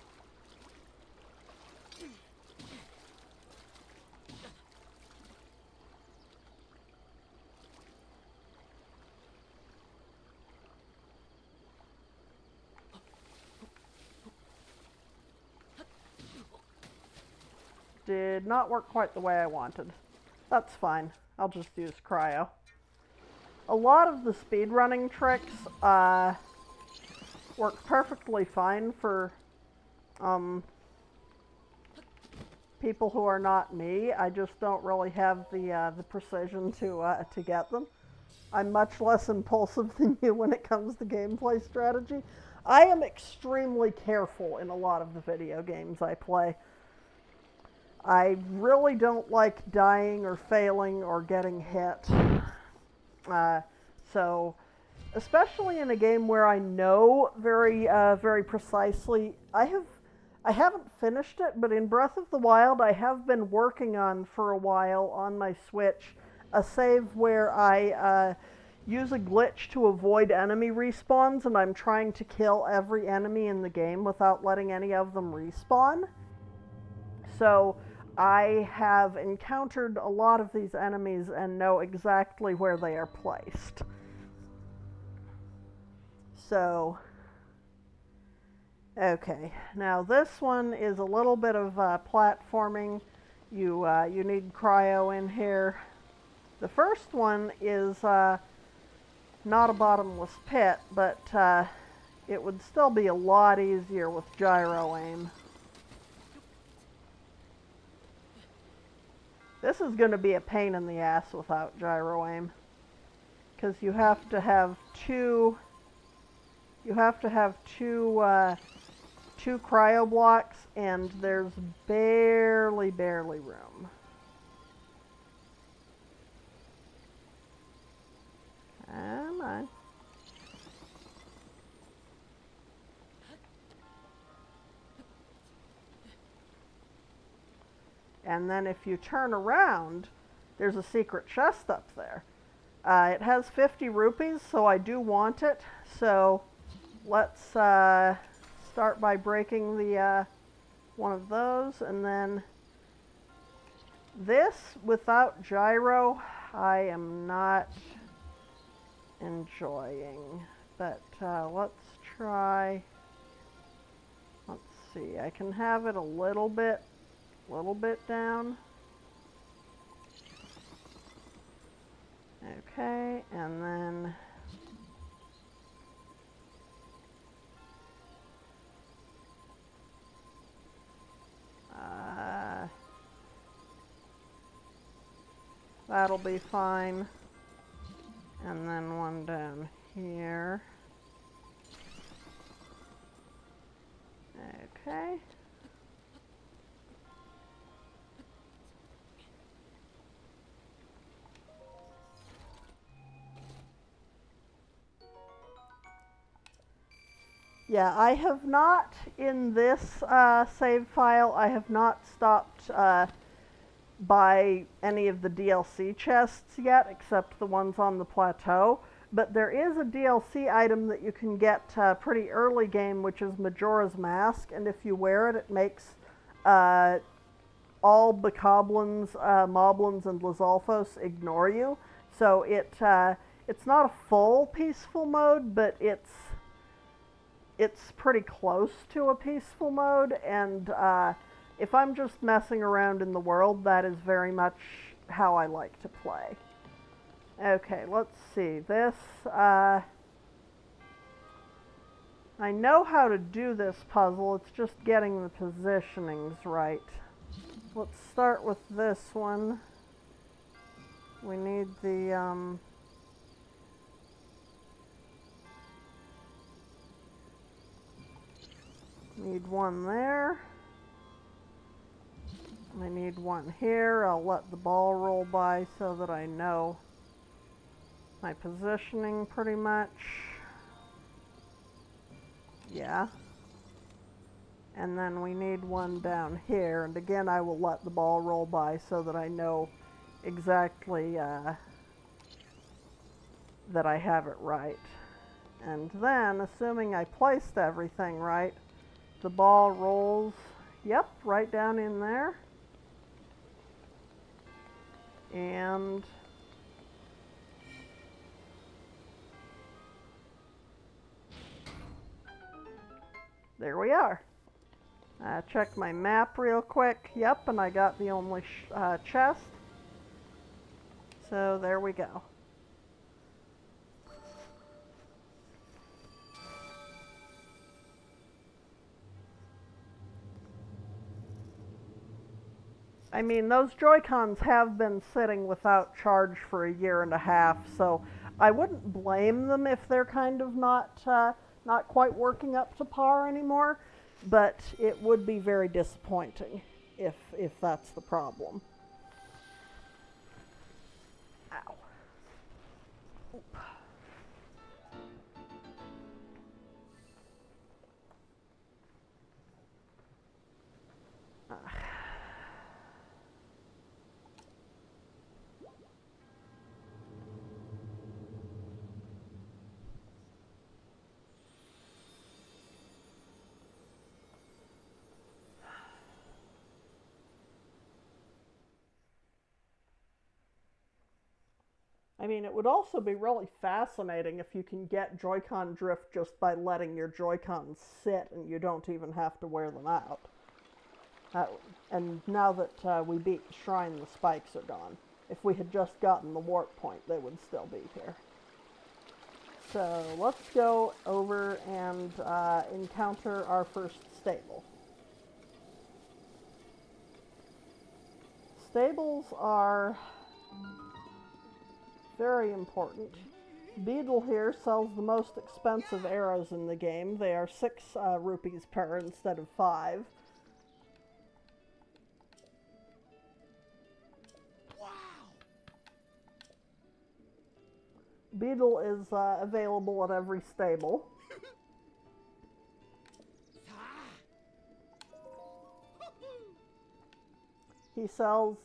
did not work quite the way I wanted. That's fine. I'll just use cryo. A lot of the speedrunning tricks work perfectly fine for people who are not me. I just don't really have the precision to get them. I'm much less impulsive than you when it comes to gameplay strategy. I am extremely careful in a lot of the video games I play. I really don't like dying or failing or getting hit. So, especially in a game where I know very precisely, I I haven't finished it, but in Breath of the Wild, I have been working on for a while on my Switch a save where I use a glitch to avoid enemy respawns, and I'm trying to kill every enemy in the game without letting any of them respawn. So I have encountered a lot of these enemies and know exactly where they are placed. So, okay, now this one is a little bit of platforming. You need cryo in here. The first one is not a bottomless pit, but it would still be a lot easier with gyro aim. This is going to be a pain in the ass without gyro aim, because you have to have two cryo blocks, and there's barely room. Come on. And then if you turn around, there's a secret chest up there. It has 50 rupees, so I do want it. So let's start by breaking the one of those, and then this without gyro I am not enjoying. But let's try. Let's see. I can have it a little bit down. Okay, and then that'll be fine. And then one down here. Okay. Yeah, I have not, in this save file, I have not stopped by any of the DLC chests yet, except the ones on the Plateau. But there is a DLC item that you can get pretty early game, which is Majora's Mask, and if you wear it, it makes all Bokoblins, Moblins, and Lizalfos ignore you. So it's not a full peaceful mode, but it's pretty close to a peaceful mode, and if I'm just messing around in the world, that is very much how I like to play. Okay, let's see. This, I know how to do this puzzle, it's just getting the positionings right. Let's start with this one. We need the, need one there. I need one here. I'll let the ball roll by so that I know my positioning pretty much. Yeah. And then we need one down here. And again, I will let the ball roll by so that I know exactly that I have it right. And then, assuming I placed everything right, the ball rolls, yep, right down in there. And there we are. Check my map real quick. Yep, and I got the only chest. So there we go. I mean, those Joy-Cons have been sitting without charge for a year and a half, so I wouldn't blame them if they're kind of not quite working up to par anymore, but it would be very disappointing if that's the problem. Ow. Oop. I mean, it would also be really fascinating if you can get Joy-Con drift just by letting your Joy-Cons sit and you don't even have to wear them out. And now that we beat the shrine, the spikes are gone. If we had just gotten the warp point, they would still be here. So let's go over and encounter our first stable. Stables are very important. Beetle here sells the most expensive arrows in the game. They are 6 rupees per instead of 5. Wow! Beetle is available at every stable.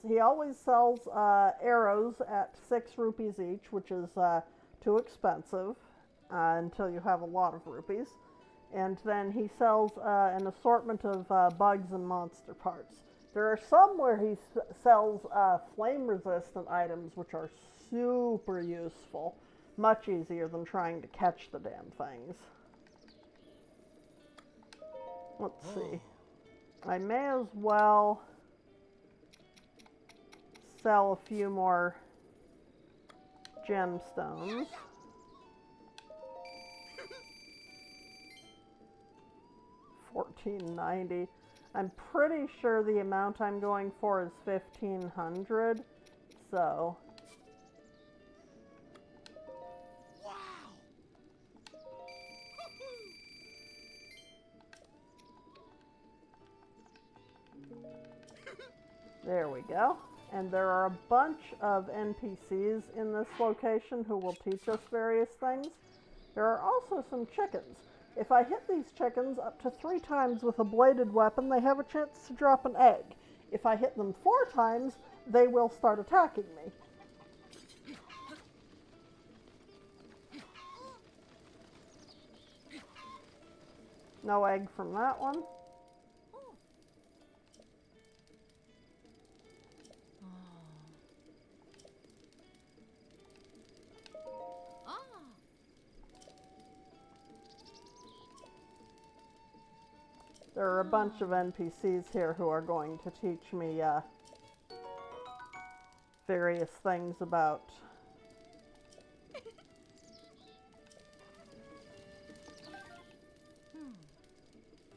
He always sells arrows at 6 rupees each, which is too expensive until you have a lot of rupees. And then he sells an assortment of bugs and monster parts. There are some where he sells flame-resistant items, which are super useful. Much easier than trying to catch the damn things. Let's see. I may as well sell a few more gemstones. $14.90. I'm pretty sure the amount I'm going for is 1,500. So there we go. And there are a bunch of NPCs in this location who will teach us various things. There are also some chickens. If I hit these chickens up to 3 times with a bladed weapon, they have a chance to drop an egg. If I hit them 4 times, they will start attacking me. No egg from that one. There are a bunch of NPCs here who are going to teach me various things about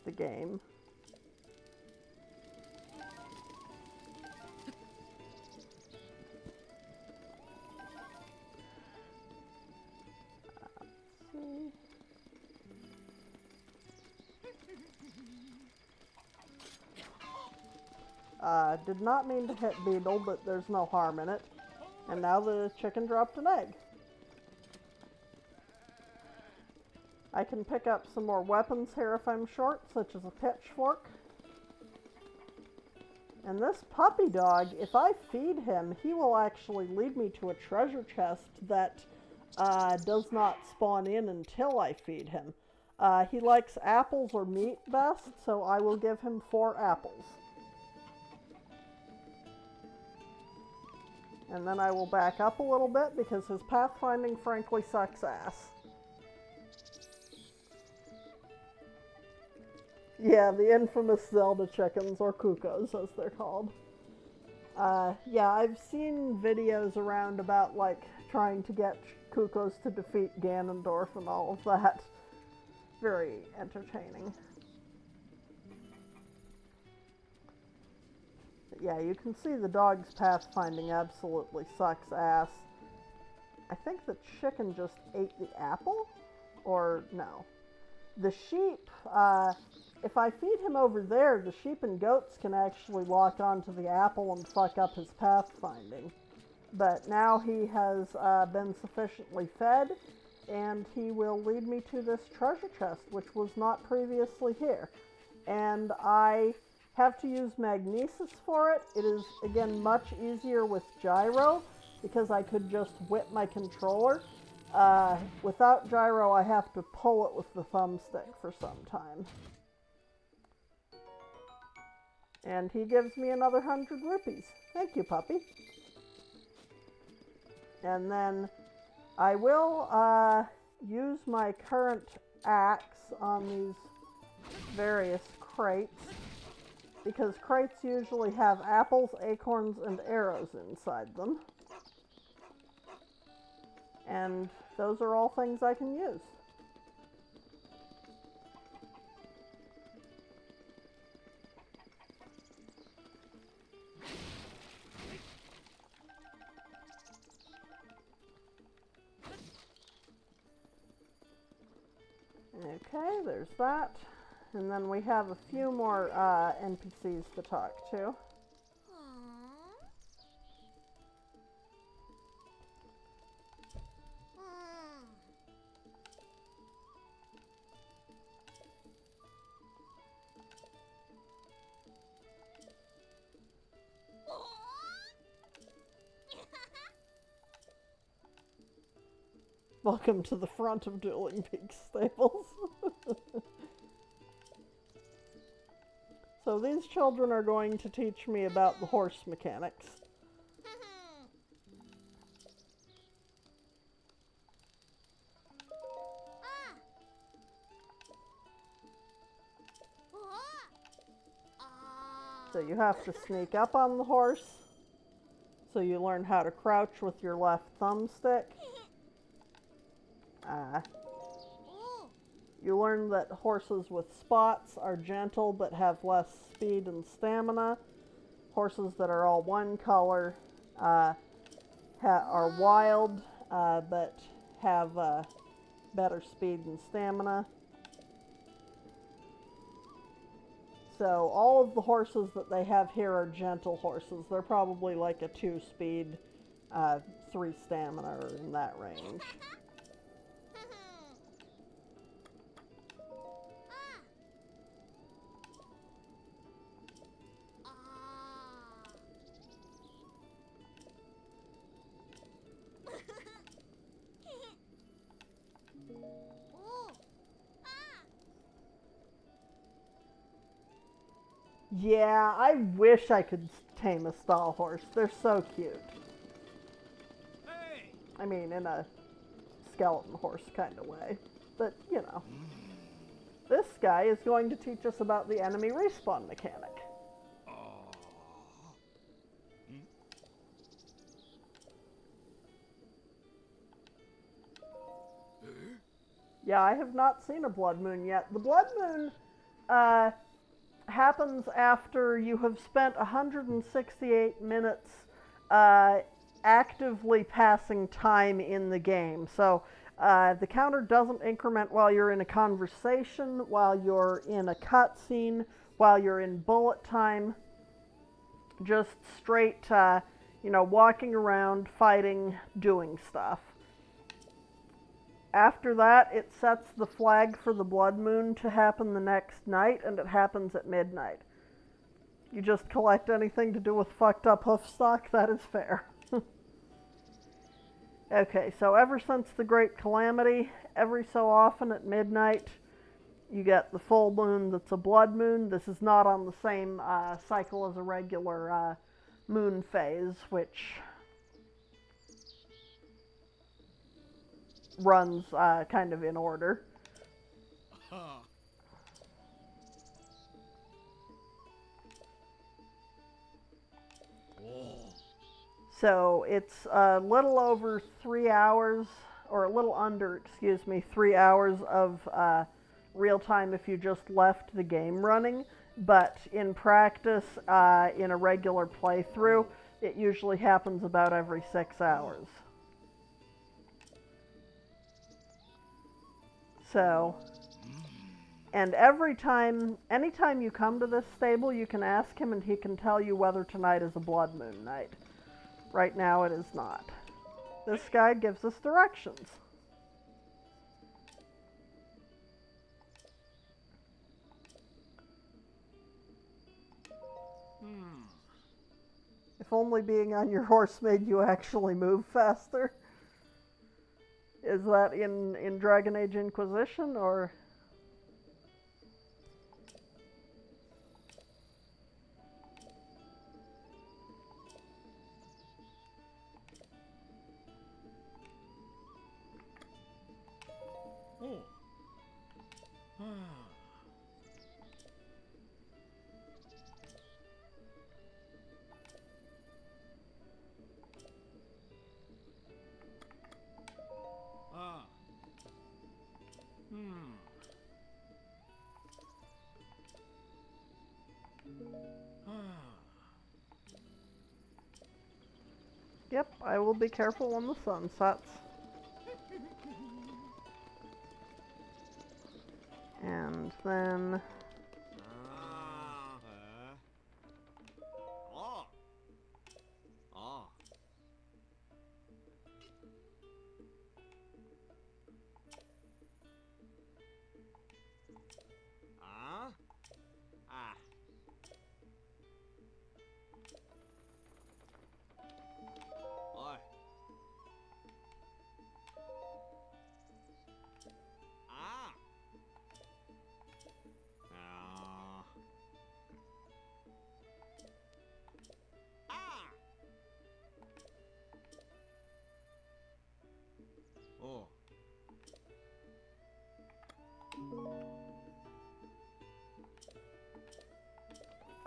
the game. Let's see. Did not mean to hit Beetle, but there's no harm in it. And now the chicken dropped an egg. I can pick up some more weapons here if I'm short, such as a pitchfork. And this puppy dog, if I feed him, he will actually lead me to a treasure chest that does not spawn in until I feed him. He likes apples or meat best, so I will give him 4 apples. And then I will back up a little bit because his pathfinding frankly sucks ass. Yeah, the infamous Zelda chickens, or cuckoos as they're called. Yeah, I've seen videos around about, like, trying to get cuckoos to defeat Ganondorf and all of that. Very entertaining. But yeah, you can see the dog's pathfinding absolutely sucks ass. I think the chicken just ate the apple? Or no. The sheep, if I feed him over there, the sheep and goats can actually lock onto the apple and fuck up his pathfinding. But now he has been sufficiently fed, and he will lead me to this treasure chest, which was not previously here. And I have to use magnesis for it. It is, again, much easier with gyro, because I could just whip my controller. Without gyro, I have to pull it with the thumbstick for some time. And he gives me another 100 rupees. Thank you, puppy. And then I will use my current axe on these various crates, because crates usually have apples, acorns, and arrows inside them. And those are all things I can use. Okay, there's that. And then we have a few more NPCs to talk to. Welcome to the front of Dueling Peaks Stables. So these children are going to teach me about the horse mechanics. So you have to sneak up on the horse. So you learn how to crouch with your left thumbstick. You learn that horses with spots are gentle but have less speed and stamina. Horses that are all one color are wild but have better speed and stamina. So all of the horses that they have here are gentle horses. They're probably like a 2 speed, 3 stamina, or in that range. Yeah, I wish I could tame a stall horse. They're so cute. Hey! I mean, in a skeleton horse kind of way. But, you know. This guy is going to teach us about the enemy respawn mechanic. Yeah, I have not seen a blood moon yet. The blood moon happens after you have spent 168 minutes actively passing time in the game. So the counter doesn't increment while you're in a conversation, while you're in a cutscene, while you're in bullet time. Just straight, walking around, fighting, doing stuff. After that, it sets the flag for the blood moon to happen the next night, and it happens at midnight. You just collect anything to do with fucked up hoof stock, that is fair. Okay, so ever since the Great Calamity, every so often at midnight, you get the full moon that's a blood moon. This is not on the same cycle as a regular moon phase, which runs kind of in order. So it's a little over 3 hours, or a little under, 3 hours of real time if you just left the game running. But in practice, in a regular playthrough, it usually happens about every 6 hours. So, and anytime you come to this stable, you can ask him and he can tell you whether tonight is a blood moon night. Right now it is not. This guy gives us directions. If only being on your horse made you actually move faster. Is that in Dragon Age Inquisition, or? Yep, I will be careful when the sun sets. And then...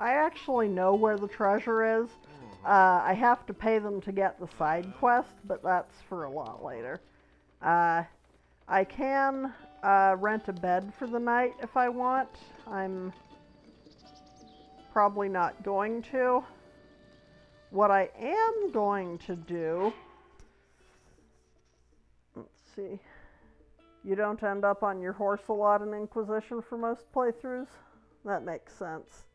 I actually know where the treasure is. I have to pay them to get the side quest, but that's for a lot later. I can rent a bed for the night if I want. I'm probably not going to. What I am going to do... Let's see. You don't end up on your horse a lot in Inquisition for most playthroughs? That makes sense.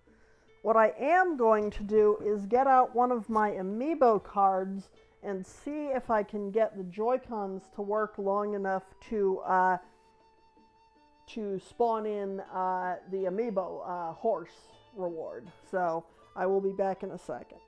What I am going to do is get out one of my amiibo cards and see if I can get the Joy-Cons to work long enough to spawn in the amiibo horse reward. So I will be back in a second.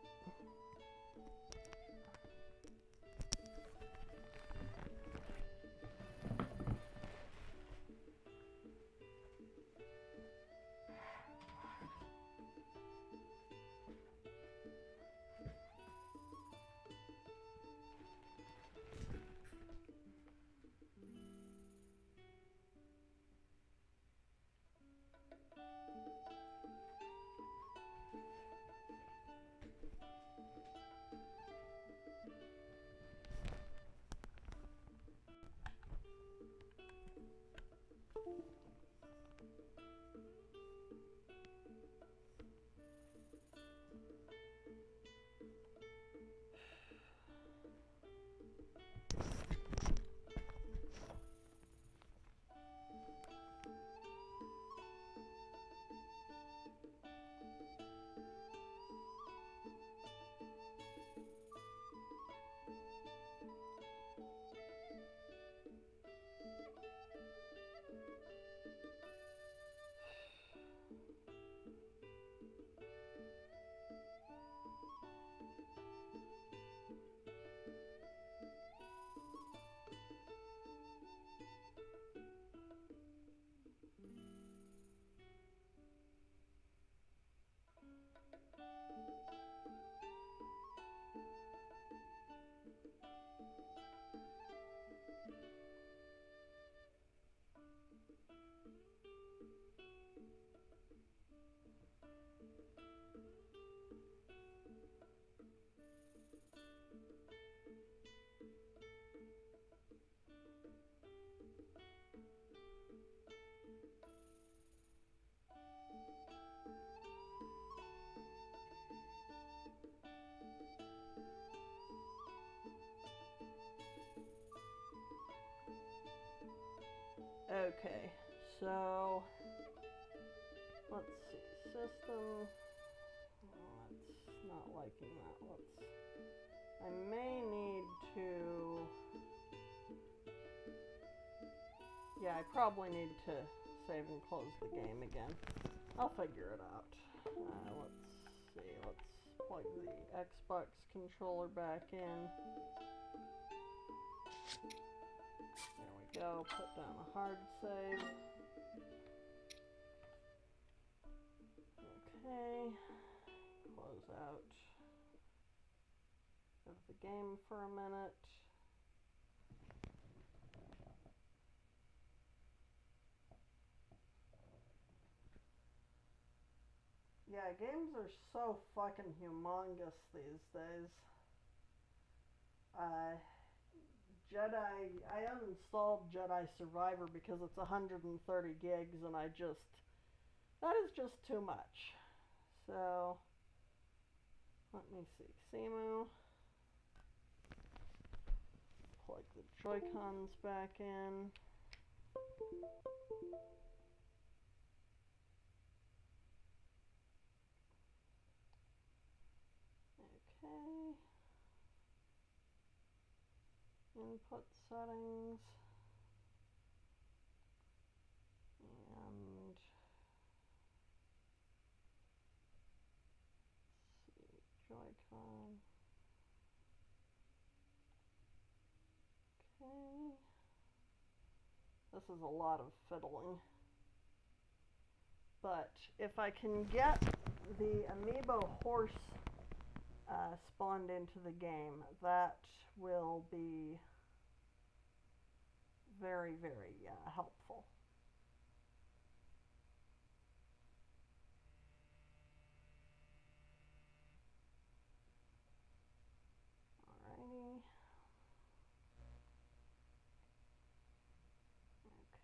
Okay, so let's see, system, oh, it's not liking that, I may need to, yeah, I probably need to save and close the game again. I'll figure it out. Let's see, let's plug the Xbox controller back in. There we go, put down a hard save. Okay, close out of the game for a minute. Yeah, games are so fucking humongous these days. I uninstalled Jedi Survivor because it's 130 gigs and that is just too much. So let me see. Simu. Plug the Joy-Cons back in. Okay. Input settings. And let's see, Joy-Con. Okay. This is a lot of fiddling. But if I can get the amiibo horse spawned into the game, that will be very, very helpful. Alrighty.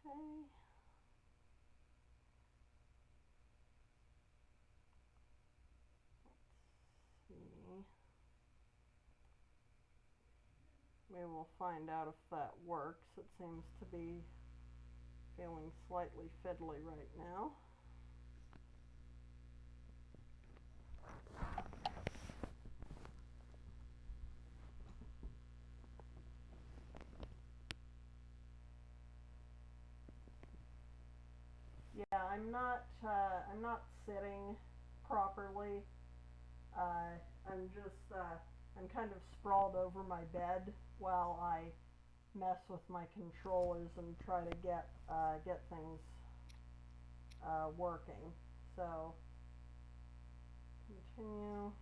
Okay. Let's see. We will find out if that works. It seems to be feeling slightly fiddly right now. Yeah, I'm not sitting properly. I'm kind of sprawled over my bed while I mess with my controllers and try to get things working. So continue.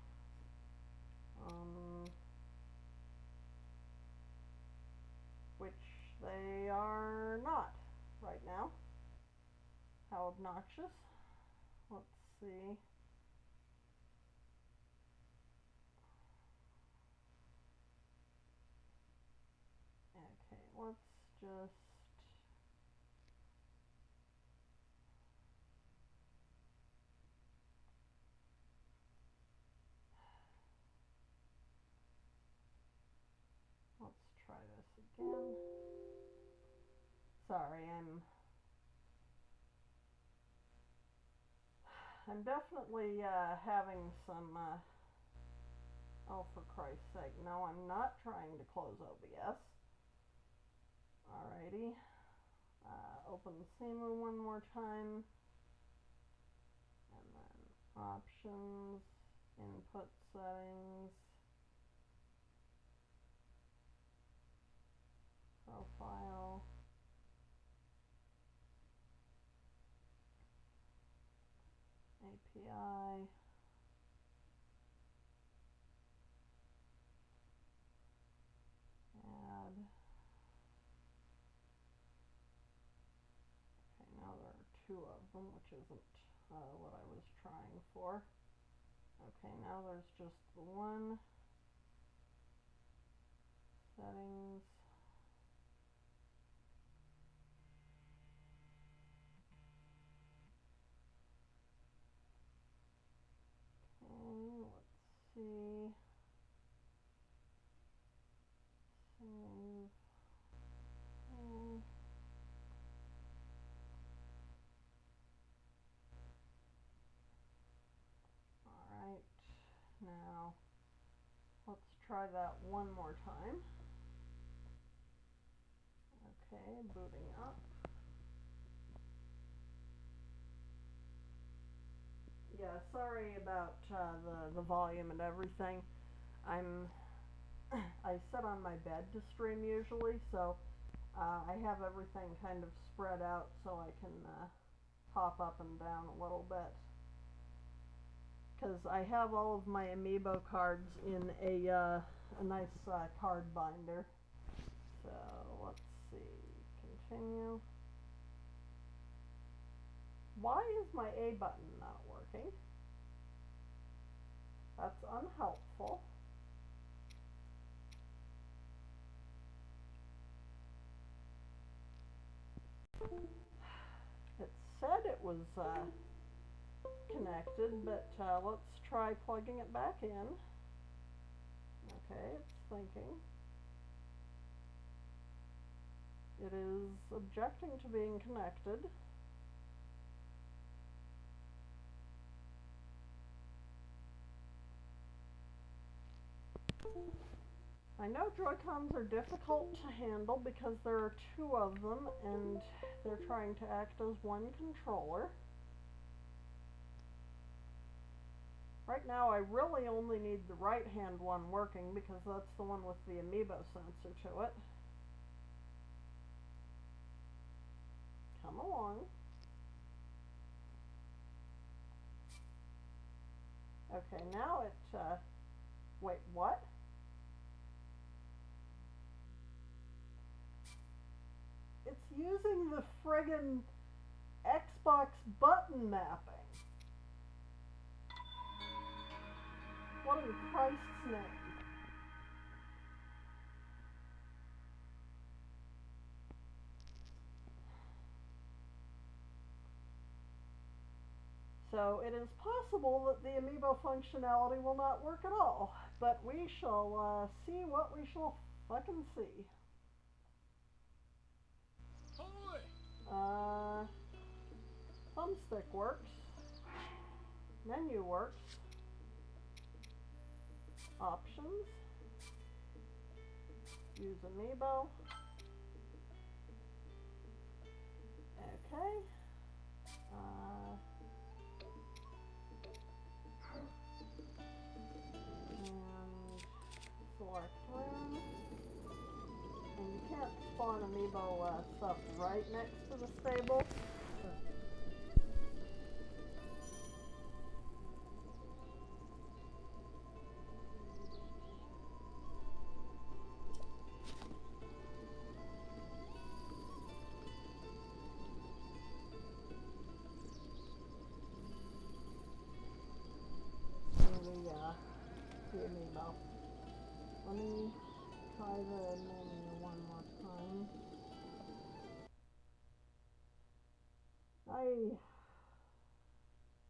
Which they are not right now. How obnoxious. Let's see. Okay, let's just let's try this again. Sorry, I'm definitely having some oh, for Christ's sake. No, I'm not trying to close OBS. Alrighty. Open Simu one more time. And then options, input settings, profile, API, add. Okay, now there are two of them, which isn't what I was trying for. Okay, now there's just the one. Settings. Okay, let's see. Save. Okay. Alright, now let's try that one more time. Okay, booting up. Yeah, sorry about the volume and everything. I sit on my bed to stream usually, so I have everything kind of spread out so I can pop up and down a little bit. Because I have all of my amiibo cards in a nice card binder. So let's see, continue. Why is my A button not working? That's unhelpful. It said it was connected, but let's try plugging it back in. Okay, it's thinking. It is objecting to being connected. I know Joy-Cons are difficult to handle because there are two of them and they're trying to act as one controller. Right now I really only need the right hand one working because that's the one with the amiibo sensor to it. Come along. Okay, now it, wait, what? It's using the friggin' Xbox button mapping. What in Christ's name? So it is possible that the amiibo functionality will not work at all, but we shall see what we shall fucking see. Holy! Thumbstick works. Menu works. Options. Use amiibo. Okay. And select room. And you can't spawn amiibo stuff right next to the stable. The amiibo. Let me try the menu one more time.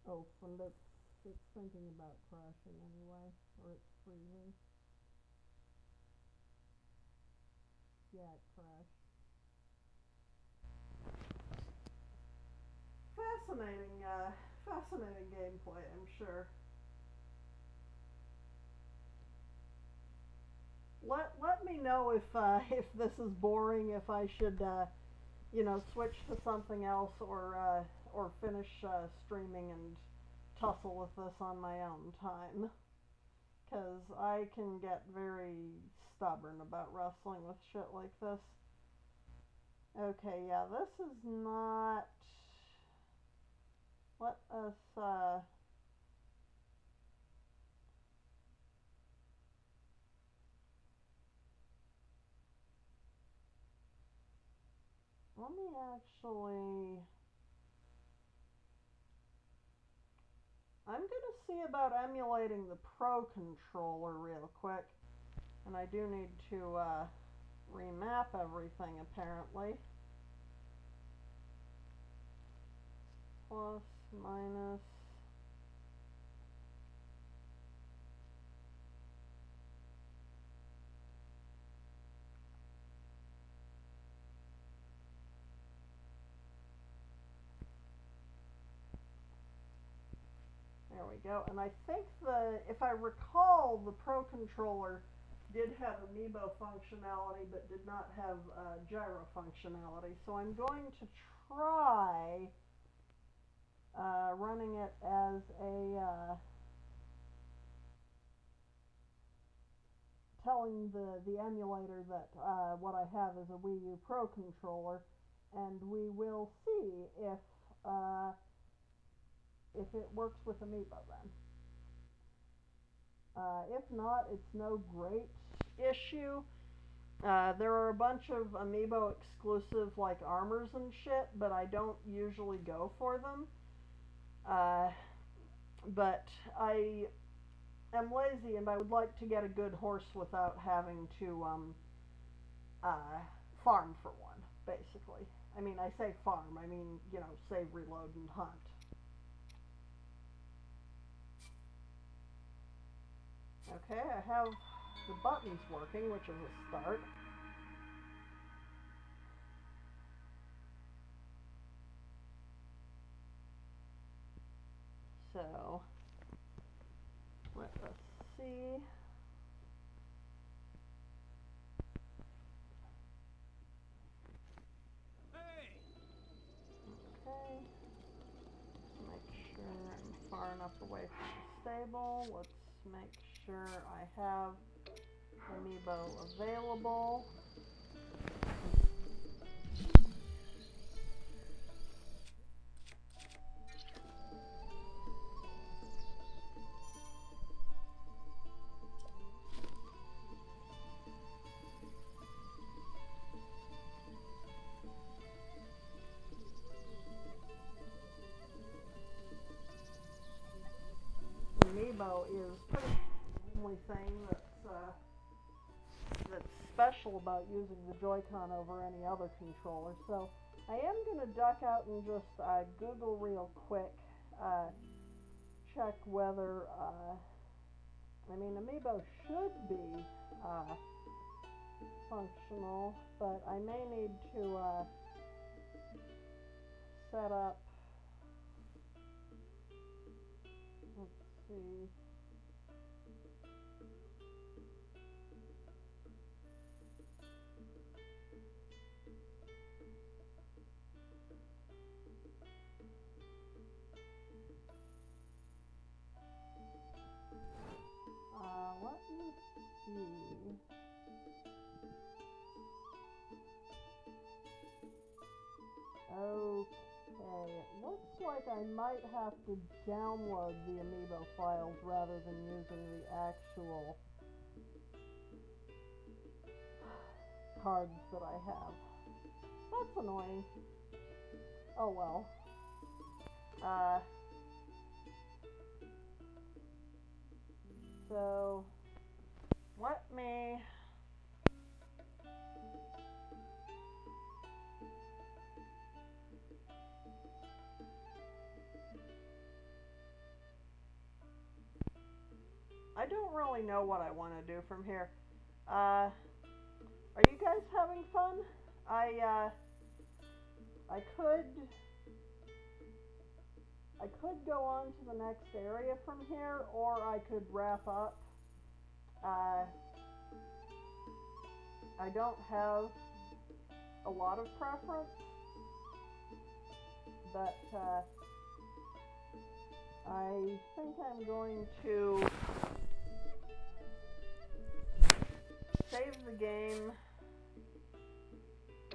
Oh, and it's thinking about crashing anyway, or it's freezing. Yeah, it crashed. Fascinating gameplay, I'm sure. Let me know if this is boring, if I should switch to something else or finish streaming and tussle with this on my own time. Because I can get very stubborn about wrestling with shit like this. Okay, yeah, this is not... Let us, let me actually... I'm going to see about emulating the Pro controller real quick. And I do need to remap everything apparently. Plus, minus... There we go. And I think if I recall, the Pro controller did have amiibo functionality but did not have gyro functionality. So I'm going to try running it as a telling the emulator that what I have is a Wii U Pro controller, and we will see if it works with amiibo then. If not, it's no great issue. There are a bunch of amiibo exclusive like armors and shit, but I don't usually go for them. But I am lazy and I would like to get a good horse without having to farm for one, basically. I mean, I say farm, I mean, save, reload, and hunt. Okay, I have the buttons working, which is a start. So, let us see. Okay, make sure I'm far enough away from the stable. Let's make sure I have Amiibo available. Amiibo is pretty much the only thing that's special about using the Joy-Con over any other controller. So I am going to duck out and just Google real quick, check whether, Amiibo should be functional, but I may need to set up, let's see. Let me see. Okay, it looks like I might have to download the Amiibo files rather than using the actual cards that I have. That's annoying. Oh well. So let me I don't really know what I want to do from here. Are you guys having fun? I could go on to the next area from here, or I could wrap up. I don't have a lot of preference, but I think I'm going to save the game,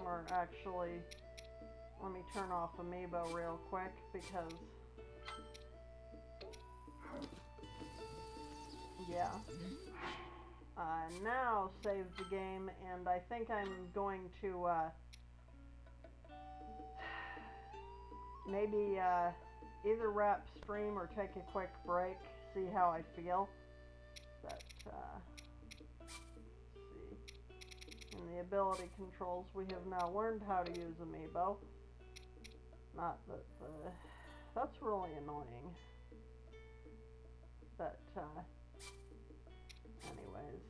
or actually, let me turn off Amiibo real quick because, yeah. Now save the game, and I think I'm going to maybe either wrap stream or take a quick break, see how I feel. But see. In the ability controls, we have now learned how to use Amiibo. Not that that's really annoying. But anyways,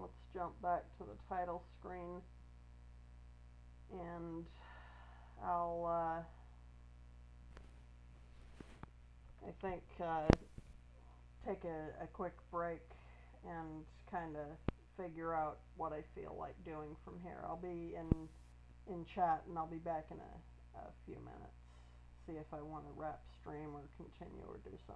let's jump back to the title screen, and I'll I think take a quick break and kind of figure out what I feel like doing from here. I'll be in chat, and I'll be back in a few minutes. See if I want to wrap stream or continue or do something.